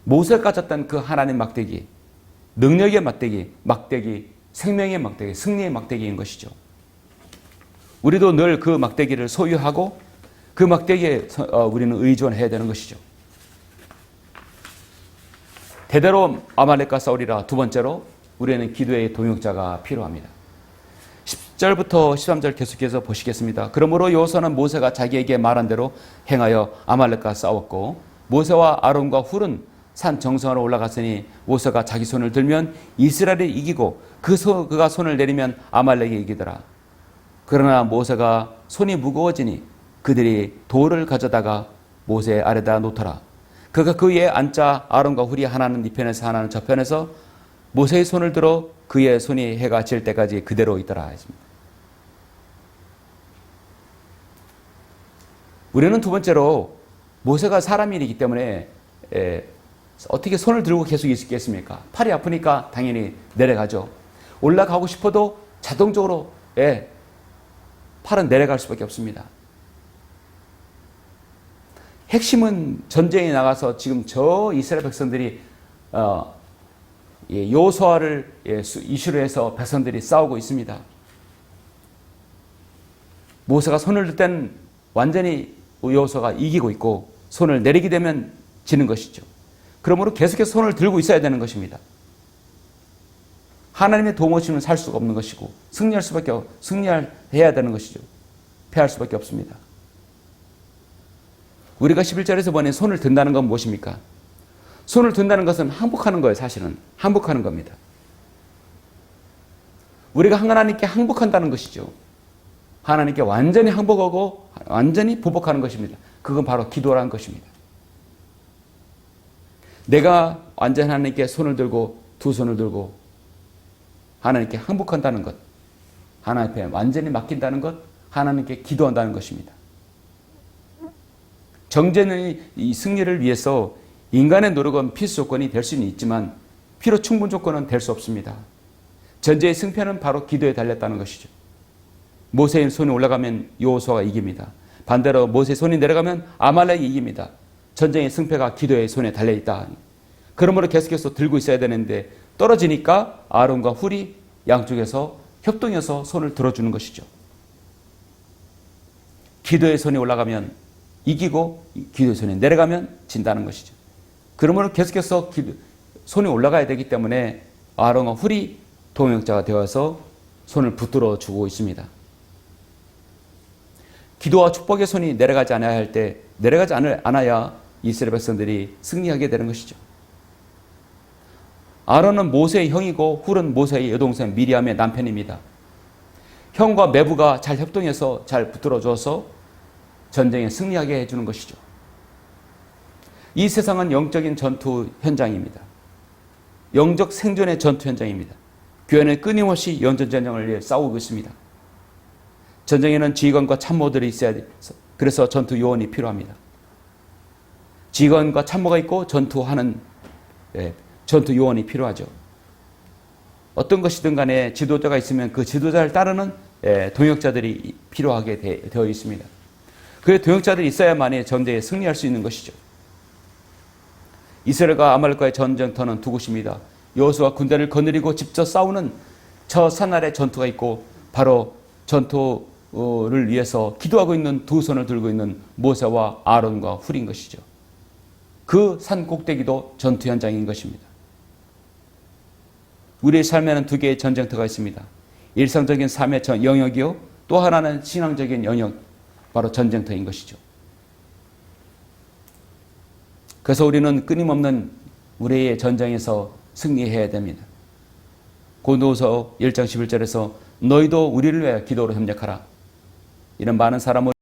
모세가 가졌던 그 하나님 막대기, 능력의 막대기, 생명의 막대기, 승리의 막대기인 것이죠. 우리도 늘 그 막대기를 소유하고 그 막대기에 우리는 의존해야 되는 것이죠. 대대로 아말렉과 싸우리라. 두 번째로 우리는 기도의 동역자가 필요합니다. 10절부터 13절 계속해서 보시겠습니다. 그러므로 여호수아는 모세가 자기에게 말한 대로 행하여 아말렉과 싸웠고 모세와 아론과 훌은 산 정상으로 올라갔으니 모세가 자기 손을 들면 이스라엘이 이기고 그가 손을 내리면 아말렉이 이기더라. 그러나 모세가 손이 무거워지니 그들이 돌을 가져다가 모세 아래다 놓더라. 그가 그 위에 앉자 아론과 훌이 하나는 이 편에서 하나는 저 편에서 모세의 손을 들어 그의 손이 해가 질 때까지 그대로 있더라 했습니다. 우리는 두 번째로 모세가 사람이기 때문에 어떻게 손을 들고 계속 있겠습니까? 팔이 아프니까 당연히 내려가죠. 올라가고 싶어도 자동적으로 팔은 내려갈 수밖에 없습니다. 핵심은 전쟁에 나가서 지금 저 이스라엘 백성들이 여호수아를 이슈로 해서 백성들이 싸우고 있습니다. 모세가 손을 들 때는 완전히 여호수아가 이기고 있고 손을 내리게 되면 지는 것이죠. 그러므로 계속해서 손을 들고 있어야 되는 것입니다. 하나님의 도움 없이는 살 수가 없는 것이고 승리해야 되는 것이죠. 패할 수밖에 없습니다. 우리가 11절에서 보니 손을 든다는 건 무엇입니까? 손을 든다는 것은 항복하는 거예요. 사실은 항복하는 겁니다. 우리가 하나님께 항복한다는 것이죠. 하나님께 완전히 항복하고 완전히 보복하는 것입니다. 그건 바로 기도라는 것입니다. 내가 완전히 하나님께 손을 들고 두 손을 들고 하나님께 항복한다는 것, 하나님 앞에 완전히 맡긴다는 것, 하나님께 기도한다는 것입니다. 정전의 이 승리를 위해서 인간의 노력은 필수 조건이 될 수는 있지만 필요 충분 조건은 될 수 없습니다. 전쟁의 승패는 바로 기도에 달렸다는 것이죠. 모세의 손이 올라가면 여호수아가 이깁니다. 반대로 모세의 손이 내려가면 아말렉이 이깁니다. 전쟁의 승패가 기도의 손에 달려있다. 그러므로 계속해서 들고 있어야 되는데 떨어지니까 아론과 훌이 양쪽에서 협동해서 손을 들어주는 것이죠. 기도의 손이 올라가면 이기고 기도의 손이 내려가면 진다는 것이죠. 그러므로 계속해서 손이 올라가야 되기 때문에 아론과 훌이 동역자가 되어서 손을 붙들어 주고 있습니다. 기도와 축복의 손이 내려가지 않아야 할 때 내려가지 않아야 이스라엘 백성들이 승리하게 되는 것이죠. 아론은 모세의 형이고 훌은 모세의 여동생 미리암의 남편입니다. 형과 매부가 잘 협동해서 잘 붙들어 줘서 전쟁에 승리하게 해주는 것이죠. 이 세상은 영적인 전투 현장입니다. 영적 생존의 전투 현장입니다. 교회는 끊임없이 영적 전쟁을 위해 싸우고 있습니다. 전쟁에는 지휘관과 참모들이 있어야 돼서 그래서 전투 요원이 필요합니다. 지휘관과 참모가 있고 전투하는 전투 요원이 필요하죠. 어떤 것이든 간에 지도자가 있으면 그 지도자를 따르는 동역자들이 필요하게 되어 있습니다. 그 동역자들이 있어야만이 전쟁에 승리할 수 있는 것이죠. 이스라엘과 아말렉과의 전쟁터는 두 곳입니다. 여호수아 군대를 거느리고 직접 싸우는 저 산 아래 전투가 있고 바로 전투를 위해서 기도하고 있는 두 손을 들고 있는 모세와 아론과 훌인 것이죠. 그 산 꼭대기도 전투 현장인 것입니다. 우리의 삶에는 두 개의 전쟁터가 있습니다. 일상적인 삶의 영역이요, 또 하나는 신앙적인 영역, 바로 전쟁터인 것이죠. 그래서 우리는 끊임없는 우리의 전쟁에서 승리해야 됩니다. 고린도후서 1장 11절에서 너희도 우리를 위하여 기도로 협력하라. 이런 많은 사람으로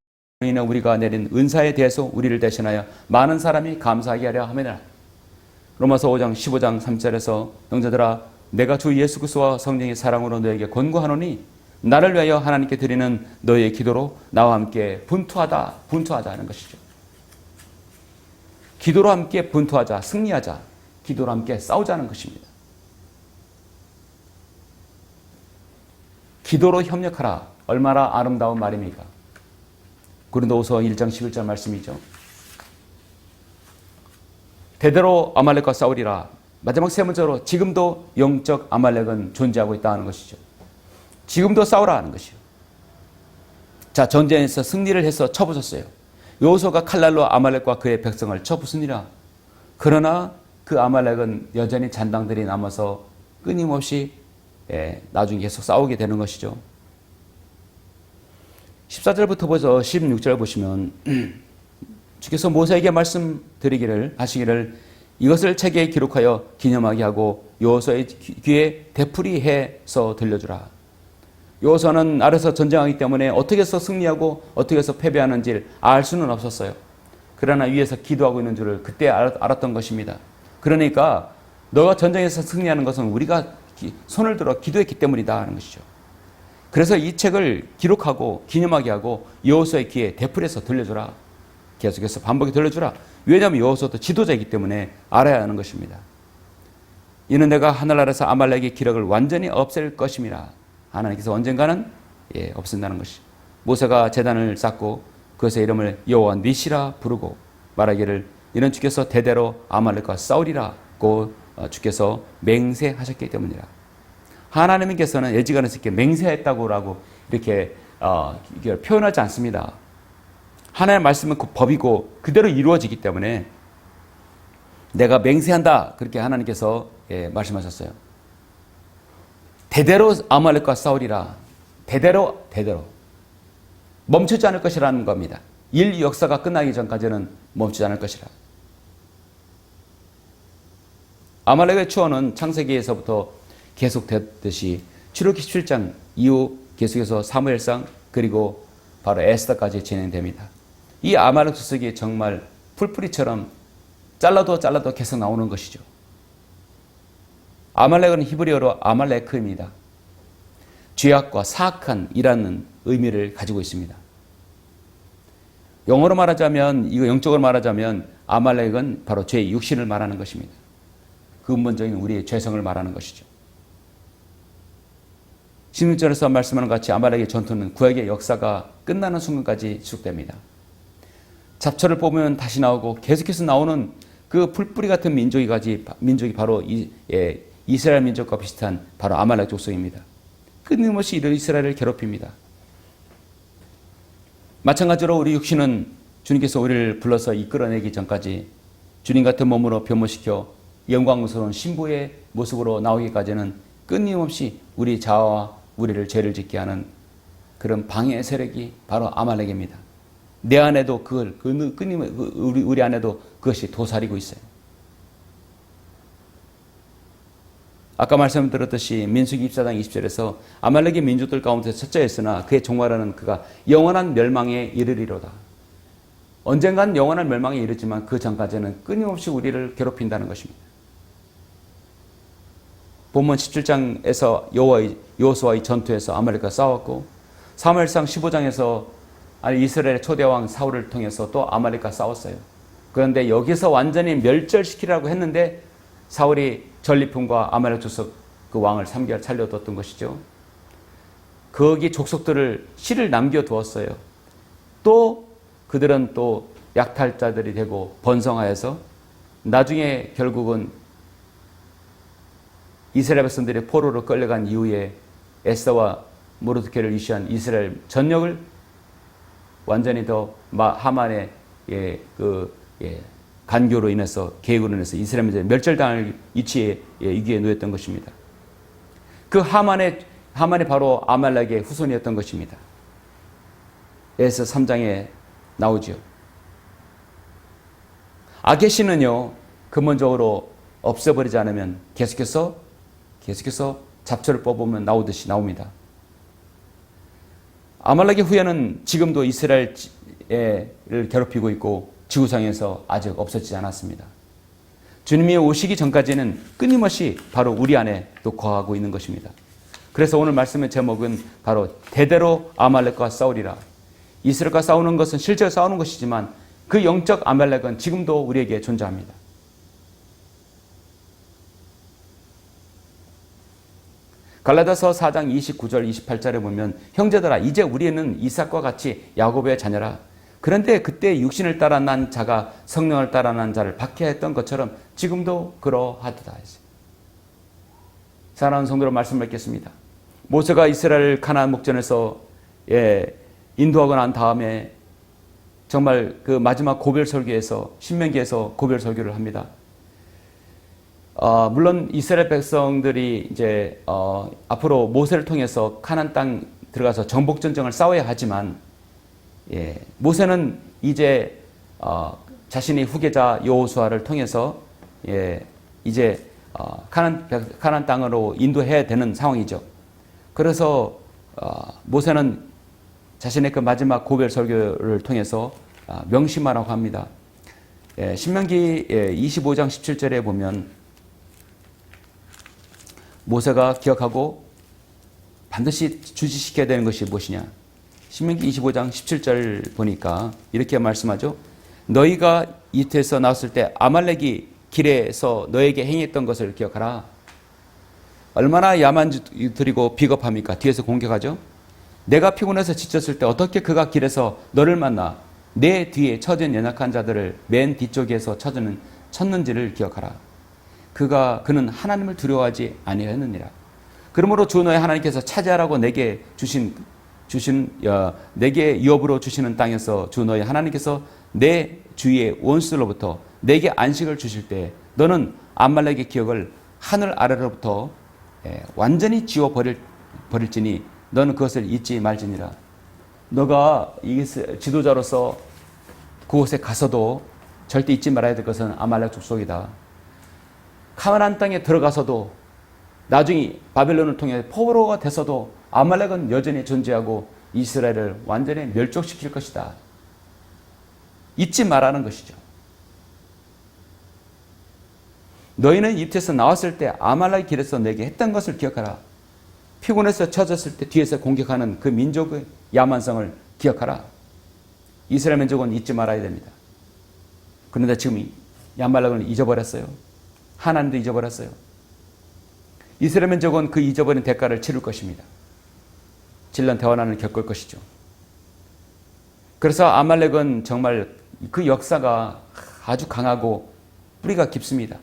인해 우리가 내린 은사에 대해서 우리를 대신하여 많은 사람이 감사하게 하려 함이라. 로마서 5장 15장 3절에서 형제들아 내가 주 예수 그리스도와 성령의 사랑으로 너에게 권고하노니 나를 위하여 하나님께 드리는 너희의 기도로 나와 함께 분투하자는 것이죠. 기도로 함께 분투하자, 승리하자, 기도로 함께 싸우자는 것입니다. 기도로 협력하라. 얼마나 아름다운 말입니까? 고린도후서 1장 11절 말씀이죠. 대대로 아말렉과 싸우리라. 마지막 세 번째로 지금도 영적 아말렉은 존재하고 있다는 것이죠. 지금도 싸우라 하는 것이요. 자, 전쟁에서 승리를 해서 쳐부쉈어요. 여호수아가 칼날로 아말렉과 그의 백성을 쳐부수니라. 그러나 그 아말렉은 여전히 잔당들이 남아서 끊임없이 나중에 계속 싸우게 되는 것이죠. 14절부터 보서 16절 보시면 주께서 모세에게 말씀드리기를 하시기를 이것을 책에 기록하여 기념하게 하고 여호수아의 귀에 되풀이해서 들려주라. 여호수아는 아래서 전쟁하기 때문에 어떻게 해서 승리하고 어떻게 해서 패배하는지를 알 수는 없었어요. 그러나 위에서 기도하고 있는 줄을 그때 알았던 것입니다. 그러니까 너가 전쟁에서 승리하는 것은 우리가 손을 들어 기도했기 때문이다 하는 것이죠. 그래서 이 책을 기록하고 기념하게 하고 여호수아의 귀에 되풀이해서 들려주라. 계속해서 반복해 들려주라. 왜냐하면 여호수아도 지도자이기 때문에 알아야 하는 것입니다. 이는 내가 하늘나라에서 아말렉의 기력을 완전히 없앨 것임이라. 하나님께서 언젠가는 없앤다는 것이. 모세가 제단을 쌓고 그것의 이름을 여호와 니시라 부르고 말하기를 이는 주께서 대대로 아말렉과 싸우리라고 주께서 맹세하셨기 때문이라. 하나님께서는 애지간해서 이렇게 맹세했다고 이렇게 표현하지 않습니다. 하나님의 말씀은 그 법이고 그대로 이루어지기 때문에 내가 맹세한다 그렇게 하나님께서 말씀하셨어요. 대대로 아말렉과 싸우리라. 대대로 멈추지 않을 것이라는 겁니다. 인류 역사가 끝나기 전까지는 멈추지 않을 것이라. 아말렉의 추원은 창세기에서부터 계속됐듯이 출애굽기 17장 이후 계속해서 사무엘상 그리고 바로 에스더까지 진행됩니다. 이 아말렉 수석이 정말 풀뿌리처럼 잘라도 계속 나오는 것이죠. 아말렉은 히브리어로 아말레크입니다. 죄악과 사악한이라는 의미를 가지고 있습니다. 영어로 말하자면, 이거 영적으로 말하자면 아말렉은 바로 죄의 육신을 말하는 것입니다. 근본적인 우리의 죄성을 말하는 것이죠. 16절에서 말씀하는 것 같이 아말렉의 전투는 구약의 역사가 끝나는 순간까지 지속됩니다. 잡초를 뽑으면 다시 나오고 계속해서 나오는 그 풀뿌리 같은 민족이 바로 이스라엘 민족과 비슷한 바로 아말렉 족속입니다. 끊임없이 이스라엘을 괴롭힙니다. 마찬가지로 우리 육신은 주님께서 우리를 불러서 이끌어내기 전까지 주님 같은 몸으로 변모시켜 영광스러운 신부의 모습으로 나오기까지는 끊임없이 우리 자아와 우리를 죄를 짓게 하는 그런 방해 세력이 바로 아말렉입니다. 내 안에도 우리 안에도 그것이 도사리고 있어요. 아까 말씀드렸듯이 민수기 24장 20절에서 아말렉의 민족들 가운데 첫째였으나 그의 종말하는 그가 영원한 멸망에 이르리로다. 언젠간 영원한 멸망에 이르지만 그 전까지는 끊임없이 우리를 괴롭힌다는 것입니다. 본문 17장에서 여호수아의 전투에서 아말렉과 싸웠고 사무엘상 15장에서 이스라엘의 초대왕 사울을 통해서 또 아말렉과 싸웠어요. 그런데 여기서 완전히 멸절시키라고 했는데 사울이 전리품과 아말렉 족속 그 왕을 3개월 살려뒀던 것이죠. 거기 족속들을 씨를 남겨두었어요. 또 그들은 또 약탈자들이 되고 번성하여서 나중에 결국은 이스라엘 백성들이 포로로 끌려간 이후에 에스더와 모르드케를 위시한 이스라엘 전역을 완전히 더 하만의 간교로 인해서 계획으로 인해서 이스라엘 민족이 멸절당할 위기에 놓였던 것입니다. 그 하만이 바로 아말렉의 후손이었던 것입니다. 에스더 3장에 나오죠. 악의 신은요 근본적으로 없애버리지 않으면 계속해서 잡초를 뽑으면 나오듯이 나옵니다. 아말렉의 후예는 지금도 이스라엘을 괴롭히고 있고 지구상에서 아직 없어지지 않았습니다. 주님이 오시기 전까지는 끊임없이 바로 우리 안에 또 거하고 있는 것입니다. 그래서 오늘 말씀의 제목은 바로 대대로 아말렉과 싸우리라. 이스라엘과 싸우는 것은 실제로 싸우는 것이지만 그 영적 아말렉은 지금도 우리에게 존재합니다. 갈라디아서 4장 29절 28절에 보면 형제들아 이제 우리는 이삭과 같이 야곱의 자녀라. 그런데 그때 육신을 따라 난 자가 성령을 따라 난 자를 박해했던 것처럼 지금도 그러하도다. 사랑하는 성도로 말씀을 맺겠습니다. 모세가 이스라엘 가나안 목전에서 인도하고 난 다음에 정말 그 마지막 고별 설교에서 신명기에서 고별 설교를 합니다. 물론 이스라엘 백성들이 이제 앞으로 모세를 통해서 가나안 땅 들어가서 정복 전쟁을 싸워야 하지만 모세는 이제 자신의 후계자 여호수아를 통해서 이제 가나안 땅으로 인도해야 되는 상황이죠. 그래서 모세는 자신의 그 마지막 고별 설교를 통해서 명심하라고 합니다. 신명기 25장 17절에 보면 모세가 기억하고 반드시 주지시켜야 되는 것이 무엇이냐. 신명기 25장 17절 보니까 이렇게 말씀하죠. 너희가 이집트에서 나왔을 때 아말렉이 길에서 너에게 행했던 것을 기억하라. 얼마나 야만들이고 비겁합니까? 뒤에서 공격하죠. 내가 피곤해서 지쳤을 때 어떻게 그가 길에서 너를 만나 내 뒤에 처진 연약한 자들을 맨 뒤쪽에서 쳤는지를 기억하라. 그는 하나님을 두려워하지 아니하였느니라. 그러므로 주 너의 하나님께서 차지하라고 내게 내게 유업으로 주시는 땅에서 주 너의 하나님께서 내 주위의 원수로부터 내게 안식을 주실 때 너는 아말렉의 기억을 하늘 아래로부터 완전히 지워 버릴지니 너는 그것을 잊지 말지니라. 너가 지도자로서 그곳에 가서도 절대 잊지 말아야 될 것은 아말렉 족속이다. 가나안 땅에 들어가서도 나중에 바벨론을 통해 포로가 돼서도 아말렉은 여전히 존재하고 이스라엘을 완전히 멸족시킬 것이다. 잊지 말라는 것이죠. 너희는 이집트에서 나왔을 때 아말렉의 길에서 내게 했던 것을 기억하라. 피곤해서 처졌을 때 뒤에서 공격하는 그 민족의 야만성을 기억하라. 이스라엘 민족은 잊지 말아야 됩니다. 그런데 지금 아말렉을 잊어버렸어요. 하나님도 잊어버렸어요. 이스라엘 민족은 그 잊어버린 대가를 치를 것입니다. 질난 대환란을 겪을 것이죠. 그래서 아말렉은 정말 그 역사가 아주 강하고 뿌리가 깊습니다.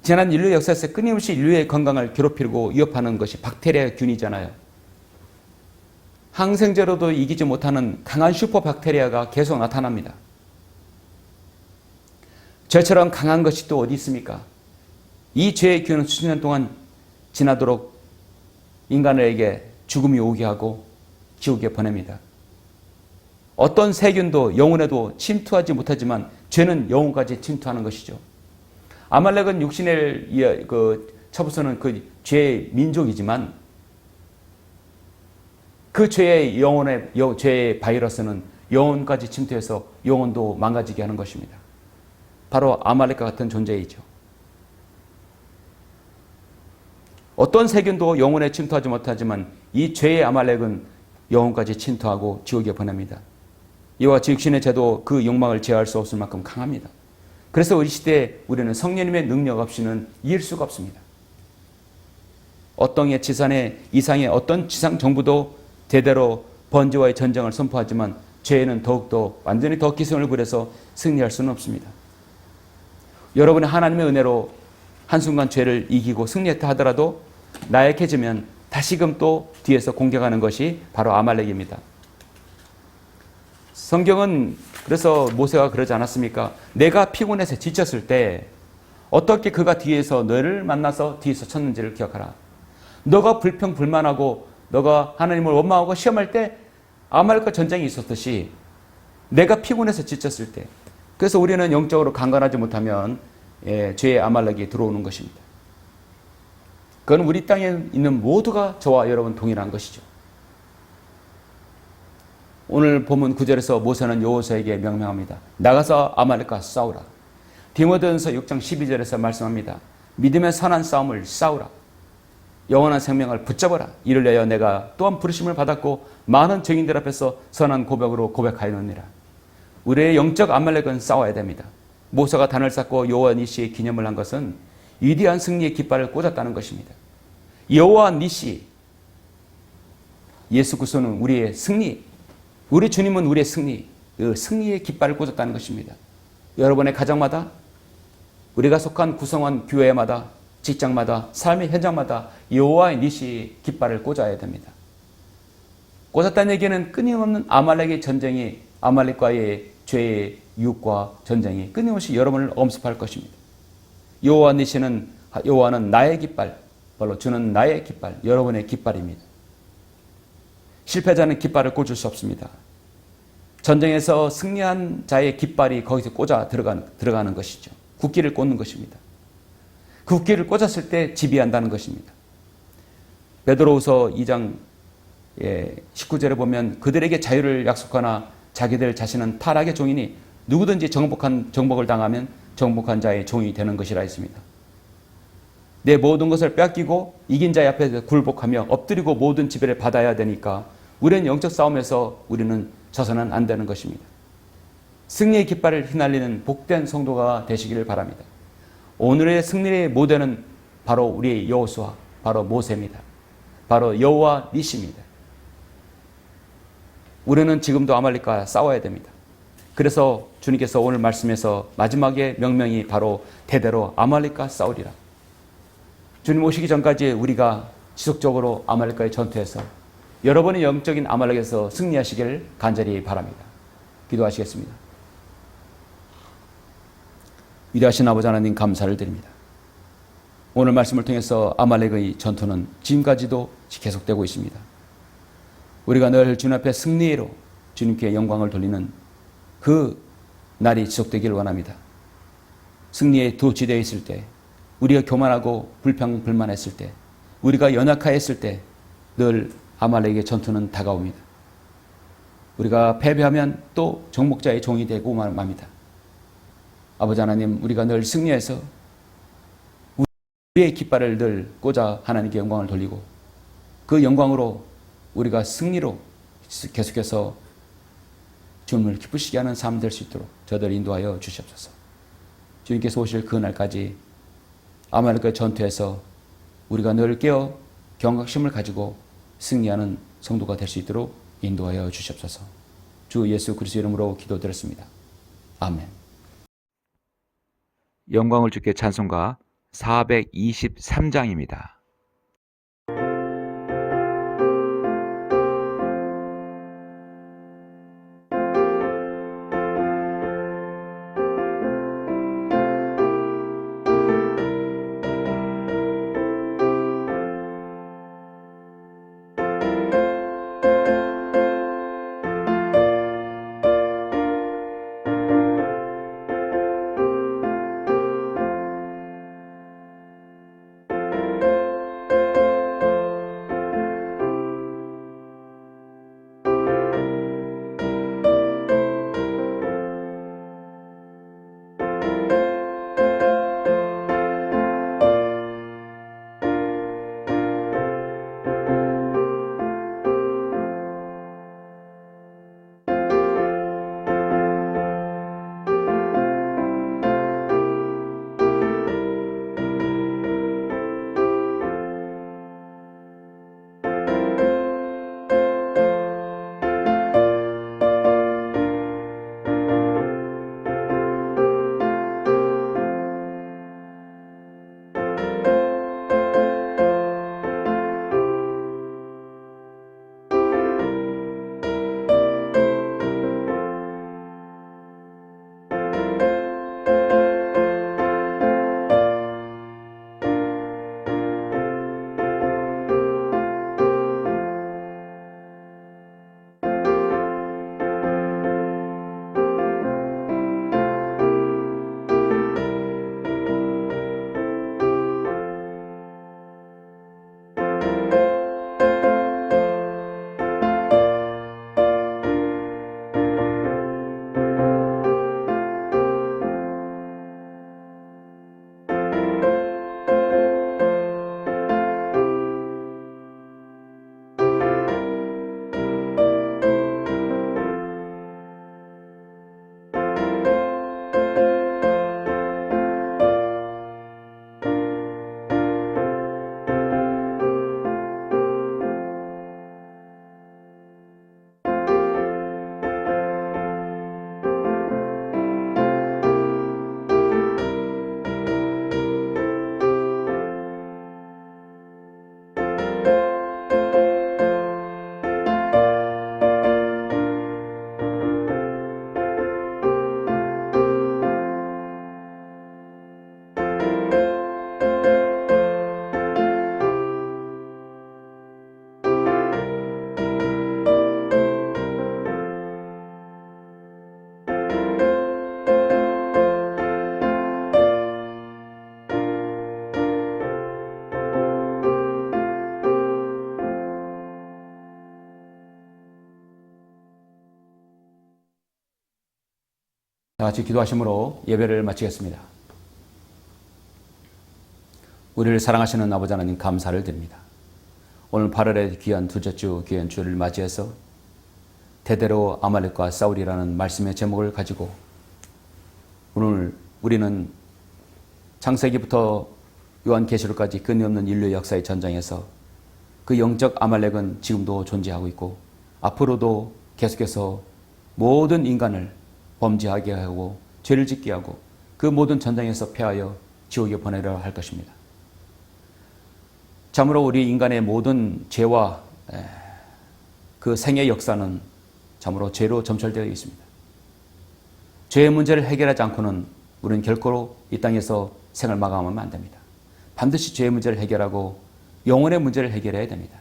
지난 인류 역사에서 끊임없이 인류의 건강을 괴롭히고 위협하는 것이 박테리아 균이잖아요. 항생제로도 이기지 못하는 강한 슈퍼 박테리아가 계속 나타납니다. 죄처럼 강한 것이 또 어디 있습니까? 이 죄의 균은 수십 년 동안 지나도록 인간에게 죽음이 오게 하고 지옥에 보냅니다. 어떤 세균도 영혼에도 침투하지 못하지만 죄는 영혼까지 침투하는 것이죠. 아말렉은 육신을 쳐부수는 그 죄의 민족이지만 그 죄의 죄의 바이러스는 영혼까지 침투해서 영혼도 망가지게 하는 것입니다. 바로 아말렉과 같은 존재이죠. 어떤 세균도 영혼에 침투하지 못하지만 이 죄의 아말렉은 영혼까지 침투하고 지옥에 보냅니다. 이와 같이 육신의 죄도 그 욕망을 제어할 수 없을 만큼 강합니다. 그래서 우리 시대에 우리는 성령님의 능력 없이는 이길 수가 없습니다. 어떤 지산의 이상의 어떤 지상 정부도 대대로 번제와의 전쟁을 선포하지만 죄에는 더욱더 완전히 더 기승을 부려서 승리할 수는 없습니다. 여러분의 하나님의 은혜로 한순간 죄를 이기고 승리했다 하더라도 나약해지면 다시금 또 뒤에서 공격하는 것이 바로 아말렉입니다. 성경은 그래서 모세가 그러지 않았습니까? 내가 피곤해서 지쳤을 때 어떻게 그가 뒤에서 너를 만나서 뒤에서 쳤는지를 기억하라. 너가 불평불만하고 너가 하나님을 원망하고 시험할 때 아말렉과 전쟁이 있었듯이 내가 피곤해서 지쳤을 때, 그래서 우리는 영적으로 강건하지 못하면 죄의 아말렉이 들어오는 것입니다. 그건 우리 땅에 있는 모두가 저와 여러분 동일한 것이죠. 오늘 본문 9절에서 모세는 여호수아에게 명령합니다. 나가서 아말렉과 싸우라. 디모데전서 6장 12절에서 말씀합니다. 믿음의 선한 싸움을 싸우라. 영원한 생명을 붙잡아라. 이를 위하여 내가 또한 부르심을 받았고 많은 증인들 앞에서 선한 고백으로 고백하였느니라. 우리의 영적 아말렉은 싸워야 됩니다. 모세가 단을 쌓고 여호와 니시의 기념을 한 것은 위대한 승리의 깃발을 꽂았다는 것입니다. 여호와 니시, 예수 그리스도는 우리의 승리, 우리 주님은 우리의 승리, 그 승리의 깃발을 꽂았다는 것입니다. 여러분의 가정마다, 우리가 속한 구성원 교회마다, 직장마다, 삶의 현장마다 여호와의 니시 깃발을 꽂아야 됩니다. 꽂았다는 얘기는 끊임없는 아말렉의 전쟁이, 아말렉과의 죄의 유혹과 전쟁이 끊임없이 여러분을 엄습할 것입니다. 여호와 니시는, 여호와는 나의 깃발, 바로 주는 나의 깃발, 여러분의 깃발입니다. 실패자는 깃발을 꽂을 수 없습니다. 전쟁에서 승리한 자의 깃발이 거기서 꽂아 들어가는 것이죠. 국기를 꽂는 것입니다. 그 국기를 꽂았을 때 지배한다는 것입니다. 베드로후서 2장 19절에 보면 그들에게 자유를 약속하나 자기들 자신은 타락의 종이니 누구든지 정복을 당하면 정복한 자의 종이 되는 것이라 했습니다. 내 모든 것을 뺏기고 이긴 자의 앞에서 굴복하며 엎드리고 모든 지배를 받아야 되니까 우리는 영적 싸움에서 우리는 져서는 안 되는 것입니다. 승리의 깃발을 휘날리는 복된 성도가 되시기를 바랍니다. 오늘의 승리의 모델은 바로 우리의 여호수아, 바로 모세입니다. 바로 여호와 니시입니다. 우리는 지금도 아말렉과 싸워야 됩니다. 그래서 주님께서 오늘 말씀에서 마지막에 명령이 바로 대대로 아말렉과 싸우리라. 주님 오시기 전까지 우리가 지속적으로 아말렉과의 전투에서 여러분의 영적인 아말렉에서 승리하시기를 간절히 바랍니다. 기도하시겠습니다. 위대하신 아버지 하나님 감사를 드립니다. 오늘 말씀을 통해서 아말렉의 전투는 지금까지도 계속되고 있습니다. 우리가 늘 주님 앞에 승리로 주님께 영광을 돌리는 그 날이 지속되기를 원합니다. 승리에 도취되어 있을 때, 우리가 교만하고 불평불만했을 때, 우리가 연약하였을 때 늘 아말렉의 전투는 다가옵니다. 우리가 패배하면 또 정복자의 종이 되고 맙니다. 아버지 하나님, 우리가 늘 승리해서 우리의 깃발을 늘 꽂아 하나님께 영광을 돌리고 그 영광으로 우리가 승리로 계속해서 주님을 기쁘시게 하는 삶 될 수 있도록 저들 인도하여 주시옵소서. 주님께서 오실 그 날까지 아말렉과의 전투에서 우리가 늘 깨어 경각심을 가지고 승리하는 성도가 될 수 있도록 인도하여 주시옵소서. 주 예수 그리스도 이름으로 기도드렸습니다. 아멘. 영광을 주께 찬송가 423장입니다. 다 같이 기도하심으로 예배를 마치겠습니다. 우리를 사랑하시는 아버지 하나님 감사를 드립니다. 오늘 8월의 귀한 둘째 주 귀한 주를 맞이해서 대대로 아말렉과 싸우리라는 말씀의 제목을 가지고 오늘 우리는 창세기부터 요한계시록까지 끊임없는 인류의 역사의 전쟁에서 그 영적 아말렉은 지금도 존재하고 있고 앞으로도 계속해서 모든 인간을 범죄하게 하고 죄를 짓게 하고 그 모든 전쟁에서 패하여 지옥에 보내려 할 것입니다. 참으로 우리 인간의 모든 죄와 그 생의 역사는 참으로 죄로 점철되어 있습니다. 죄의 문제를 해결하지 않고는 우리는 결코 이 땅에서 생을 마감하면 안 됩니다. 반드시 죄의 문제를 해결하고 영혼의 문제를 해결해야 됩니다.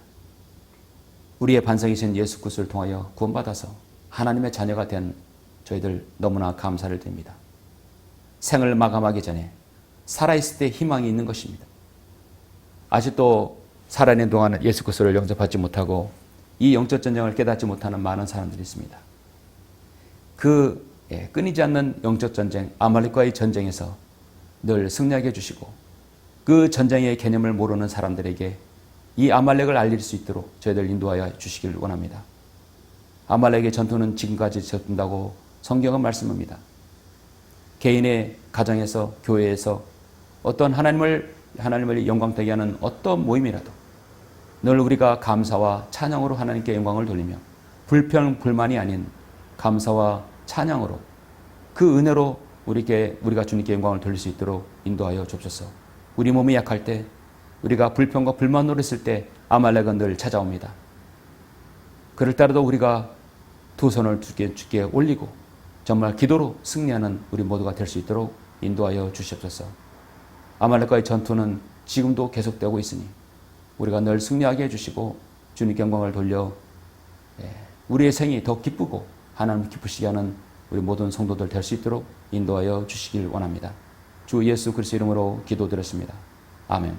우리의 반석이신 예수 그리스도를 통하여 구원받아서 하나님의 자녀가 된 저희들 너무나 감사를 드립니다. 생을 마감하기 전에 살아있을 때 희망이 있는 것입니다. 아직도 살아있는 동안 예수 그리스도를 영접하지 못하고 이 영적 전쟁을 깨닫지 못하는 많은 사람들이 있습니다. 그 끊이지 않는 영적 전쟁, 아말렉과의 전쟁에서 늘 승리하게 해주시고 그 전쟁의 개념을 모르는 사람들에게 이 아말렉을 알릴 수 있도록 저희들 인도하여 주시길 원합니다. 아말렉의 전투는 지금까지 지속된다고 성경은 말씀합니다. 개인의 가정에서, 교회에서 어떤 하나님을 영광되게 하는 어떤 모임이라도 늘 우리가 감사와 찬양으로 하나님께 영광을 돌리며 불평, 불만이 아닌 감사와 찬양으로 그 은혜로 우리가 주님께 영광을 돌릴 수 있도록 인도하여 주옵소서. 우리 몸이 약할 때 우리가 불평과 불만으로 있을 때 아말렉은 늘 찾아옵니다. 그럴 때라도 우리가 두 손을 주께 올리고 정말 기도로 승리하는 우리 모두가 될 수 있도록 인도하여 주시옵소서. 아말렉과의 전투는 지금도 계속되고 있으니 우리가 늘 승리하게 해주시고 주님께 영광을 돌려 우리의 생이 더 기쁘고 하나님 기쁘시게 하는 우리 모든 성도들 될 수 있도록 인도하여 주시길 원합니다. 주 예수 그리스도 이름으로 기도드렸습니다. 아멘.